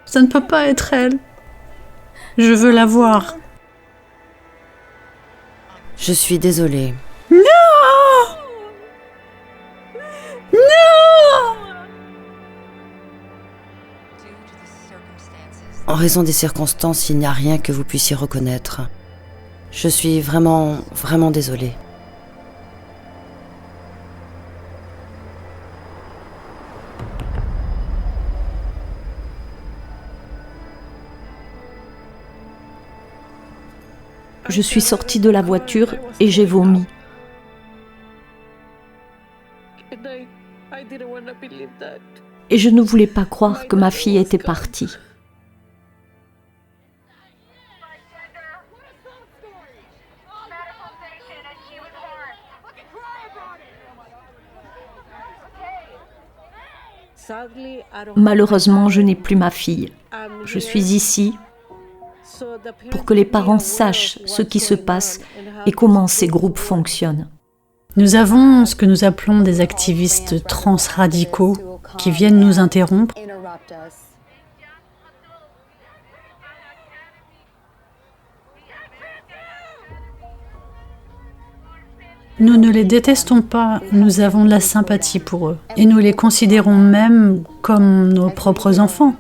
ça ne peut pas être elle. Je veux la voir. Je suis désolée. Non! Non! En raison des circonstances, il n'y a rien que vous puissiez reconnaître. Je suis vraiment, vraiment désolée. Je suis sortie de la voiture et j'ai vomi. Et je ne voulais pas croire que ma fille était partie. Malheureusement, je n'ai plus ma fille. Je suis ici pour que les parents sachent ce qui se passe et comment ces groupes fonctionnent. Nous avons ce que nous appelons des activistes transradicaux qui viennent nous interrompre. Nous ne les détestons pas, nous avons de la sympathie pour eux. Et nous les considérons même comme nos propres enfants.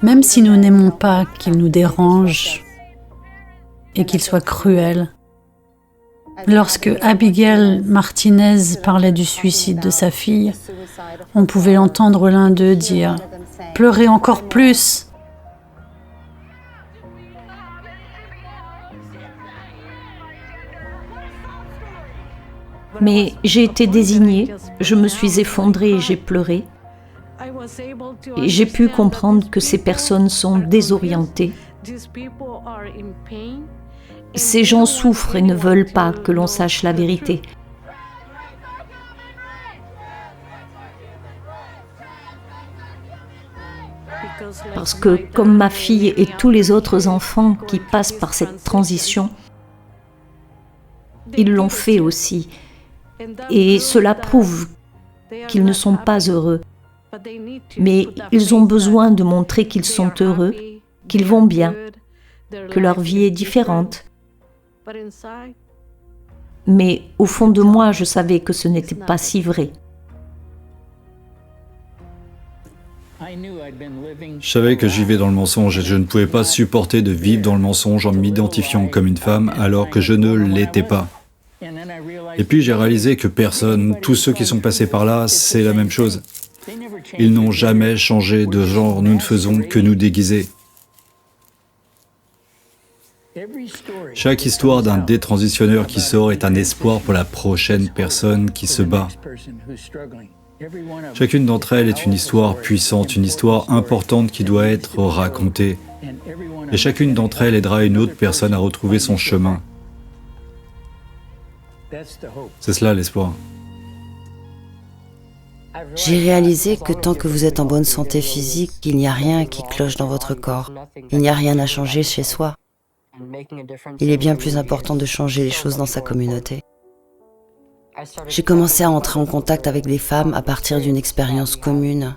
Même si nous n'aimons pas qu'ils nous dérangent et qu'ils soient cruels. Lorsque Abigail Martinez parlait du suicide de sa fille, on pouvait entendre l'un d'eux dire « Pleurez encore plus !» Mais j'ai été désignée, je me suis effondrée et j'ai pleuré. Et j'ai pu comprendre que ces personnes sont désorientées. Ces gens souffrent et ne veulent pas que l'on sache la vérité. Parce que, comme ma fille et tous les autres enfants qui passent par cette transition, ils l'ont fait aussi. Et cela prouve qu'ils ne sont pas heureux. Mais ils ont besoin de montrer qu'ils sont heureux, qu'ils vont bien, que leur vie est différente. Mais au fond de moi, je savais que ce n'était pas si vrai. Je savais que je vivais dans le mensonge et je ne pouvais pas supporter de vivre dans le mensonge en m'identifiant comme une femme alors que je ne l'étais pas. Et puis j'ai réalisé que personne, tous ceux qui sont passés par là, c'est la même chose. Ils n'ont jamais changé de genre, nous ne faisons que nous déguiser. Chaque histoire d'un détransitionneur qui sort est un espoir pour la prochaine personne qui se bat. Chacune d'entre elles est une histoire puissante, une histoire importante qui doit être racontée. Et chacune d'entre elles aidera une autre personne à retrouver son chemin. C'est cela l'espoir. J'ai réalisé que tant que vous êtes en bonne santé physique, il n'y a rien qui cloche dans votre corps. Il n'y a rien à changer chez soi. Il est bien plus important de changer les choses dans sa communauté. J'ai commencé à entrer en contact avec des femmes à partir d'une expérience commune.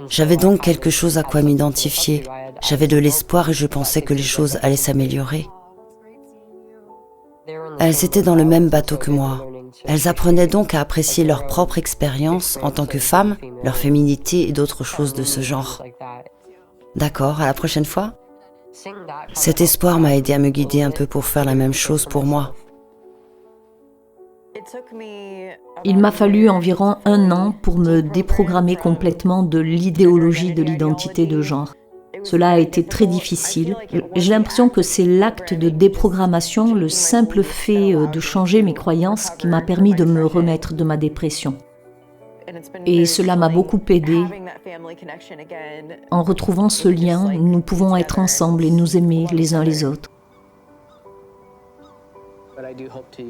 J'avais donc quelque chose à quoi m'identifier. J'avais de l'espoir et je pensais que les choses allaient s'améliorer. Elles étaient dans le même bateau que moi. Elles apprenaient donc à apprécier leur propre expérience en tant que femmes, leur féminité et d'autres choses de ce genre. D'accord, à la prochaine fois. Cet espoir m'a aidé à me guider un peu pour faire la même chose pour moi. Il m'a fallu environ 1 an pour me déprogrammer complètement de l'idéologie de l'identité de genre. Cela a été très difficile. J'ai l'impression que c'est l'acte de déprogrammation, le simple fait de changer mes croyances qui m'a permis de me remettre de ma dépression. Et cela m'a beaucoup aidée. En retrouvant ce lien, nous pouvons être ensemble et nous aimer les uns les autres.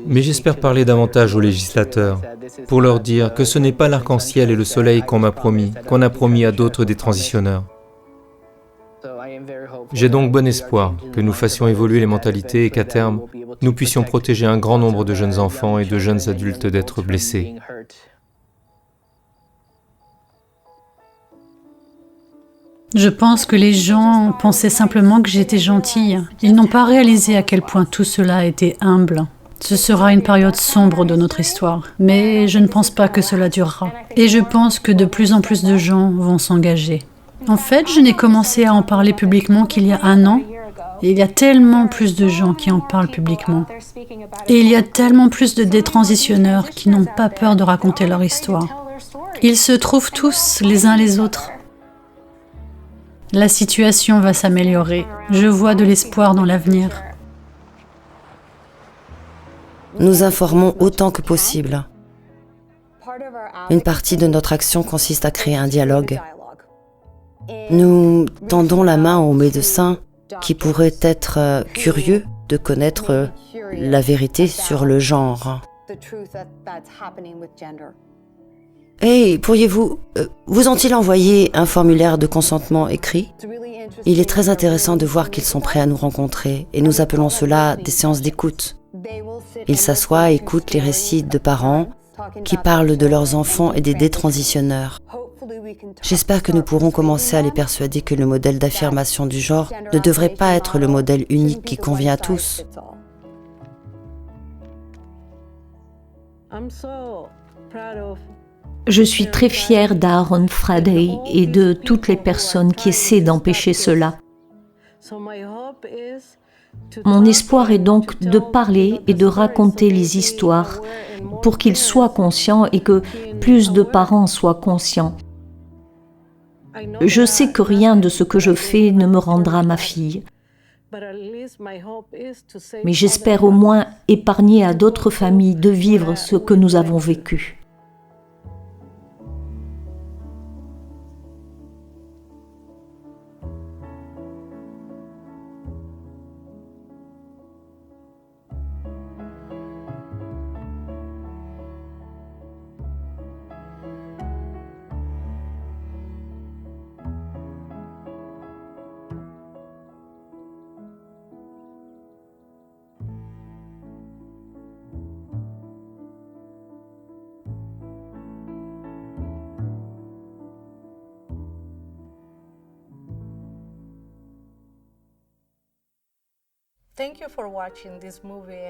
Mais j'espère parler davantage aux législateurs pour leur dire que ce n'est pas l'arc-en-ciel et le soleil qu'on m'a promis, qu'on a promis à d'autres détransitionneurs. J'ai donc bon espoir que nous fassions évoluer les mentalités et qu'à terme, nous puissions protéger un grand nombre de jeunes enfants et de jeunes adultes d'être blessés. Je pense que les gens pensaient simplement que j'étais gentille. Ils n'ont pas réalisé à quel point tout cela était humble. Ce sera une période sombre de notre histoire, mais je ne pense pas que cela durera. Et je pense que de plus en plus de gens vont s'engager. En fait, je n'ai commencé à en parler publiquement qu'il y a 1 an, et il y a tellement plus de gens qui en parlent publiquement. Et il y a tellement plus de détransitionneurs qui n'ont pas peur de raconter leur histoire. Ils se trouvent tous les uns les autres. La situation va s'améliorer. Je vois de l'espoir dans l'avenir. Nous informons autant que possible. Une partie de notre action consiste à créer un dialogue. Nous tendons la main aux médecins qui pourraient être curieux de connaître la vérité sur le genre. Hey, pourriez-vous... vous ont-ils envoyé un formulaire de consentement écrit? Il est très intéressant de voir qu'ils sont prêts à nous rencontrer, et nous appelons cela des séances d'écoute. Ils s'assoient et écoutent les récits de parents qui parlent de leurs enfants et des détransitionneurs. J'espère que nous pourrons commencer à les persuader que le modèle d'affirmation du genre ne devrait pas être le modèle unique qui convient à tous. Je suis très fière d'Aaron Friday et de toutes les personnes qui essaient d'empêcher cela. Mon espoir est donc de parler et de raconter les histoires pour qu'ils soient conscients et que plus de parents soient conscients. Je sais que rien de ce que je fais ne me rendra ma fille, mais j'espère au moins épargner à d'autres familles de vivre ce que nous avons vécu.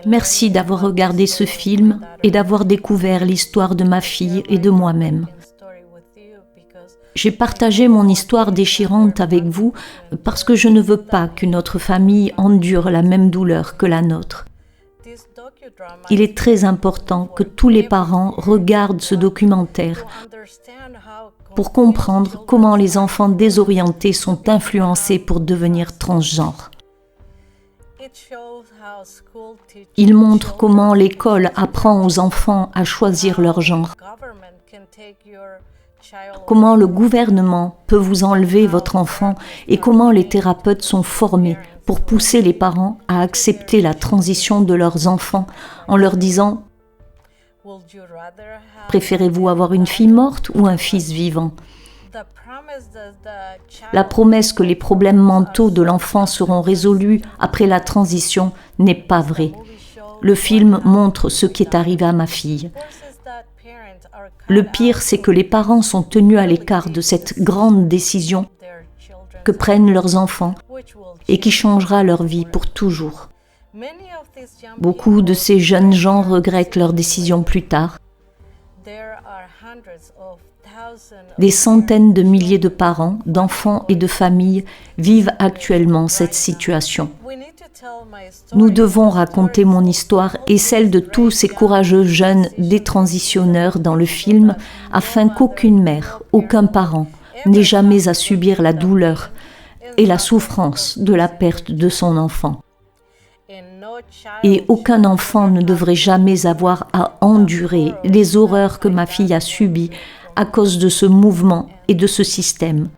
Merci d'avoir regardé ce film et d'avoir découvert l'histoire de ma fille et de moi-même. J'ai partagé mon histoire déchirante avec vous parce que je ne veux pas qu'une autre famille endure la même douleur que la nôtre. Il est très important que tous les parents regardent ce documentaire pour comprendre comment les enfants désorientés sont influencés pour devenir transgenres. Il montre comment l'école apprend aux enfants à choisir leur genre, comment le gouvernement peut vous enlever votre enfant et comment les thérapeutes sont formés pour pousser les parents à accepter la transition de leurs enfants en leur disant « Préférez-vous avoir une fille morte ou un fils vivant ?» La promesse que les problèmes mentaux de l'enfant seront résolus après la transition n'est pas vraie. Le film montre ce qui est arrivé à ma fille. Le pire, c'est que les parents sont tenus à l'écart de cette grande décision que prennent leurs enfants et qui changera leur vie pour toujours. Beaucoup de ces jeunes gens regrettent leur décision plus tard. Des centaines de milliers de parents, d'enfants et de familles vivent actuellement cette situation. Nous devons raconter mon histoire et celle de tous ces courageux jeunes détransitionneurs dans le film afin qu'aucune mère, aucun parent n'ait jamais à subir la douleur et la souffrance de la perte de son enfant. Et aucun enfant ne devrait jamais avoir à endurer les horreurs que ma fille a subies à cause de ce mouvement et de ce système.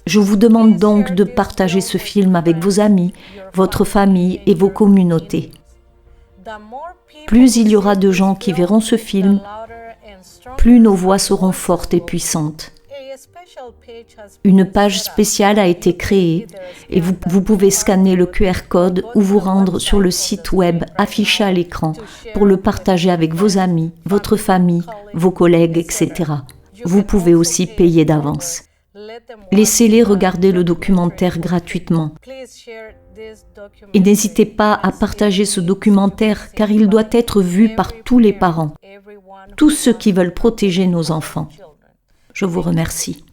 Je vous demande donc de partager ce film avec vos amis, votre famille et vos communautés. Plus il y aura de gens qui verront ce film, plus nos voix seront fortes et puissantes. Une page spéciale a été créée et vous pouvez scanner le QR code ou vous rendre sur le site web affiché à l'écran pour le partager avec vos amis, votre famille, vos collègues, etc. Vous pouvez aussi payer d'avance. Laissez-les regarder le documentaire gratuitement. Et n'hésitez pas à partager ce documentaire car il doit être vu par tous les parents, tous ceux qui veulent protéger nos enfants. Je vous remercie.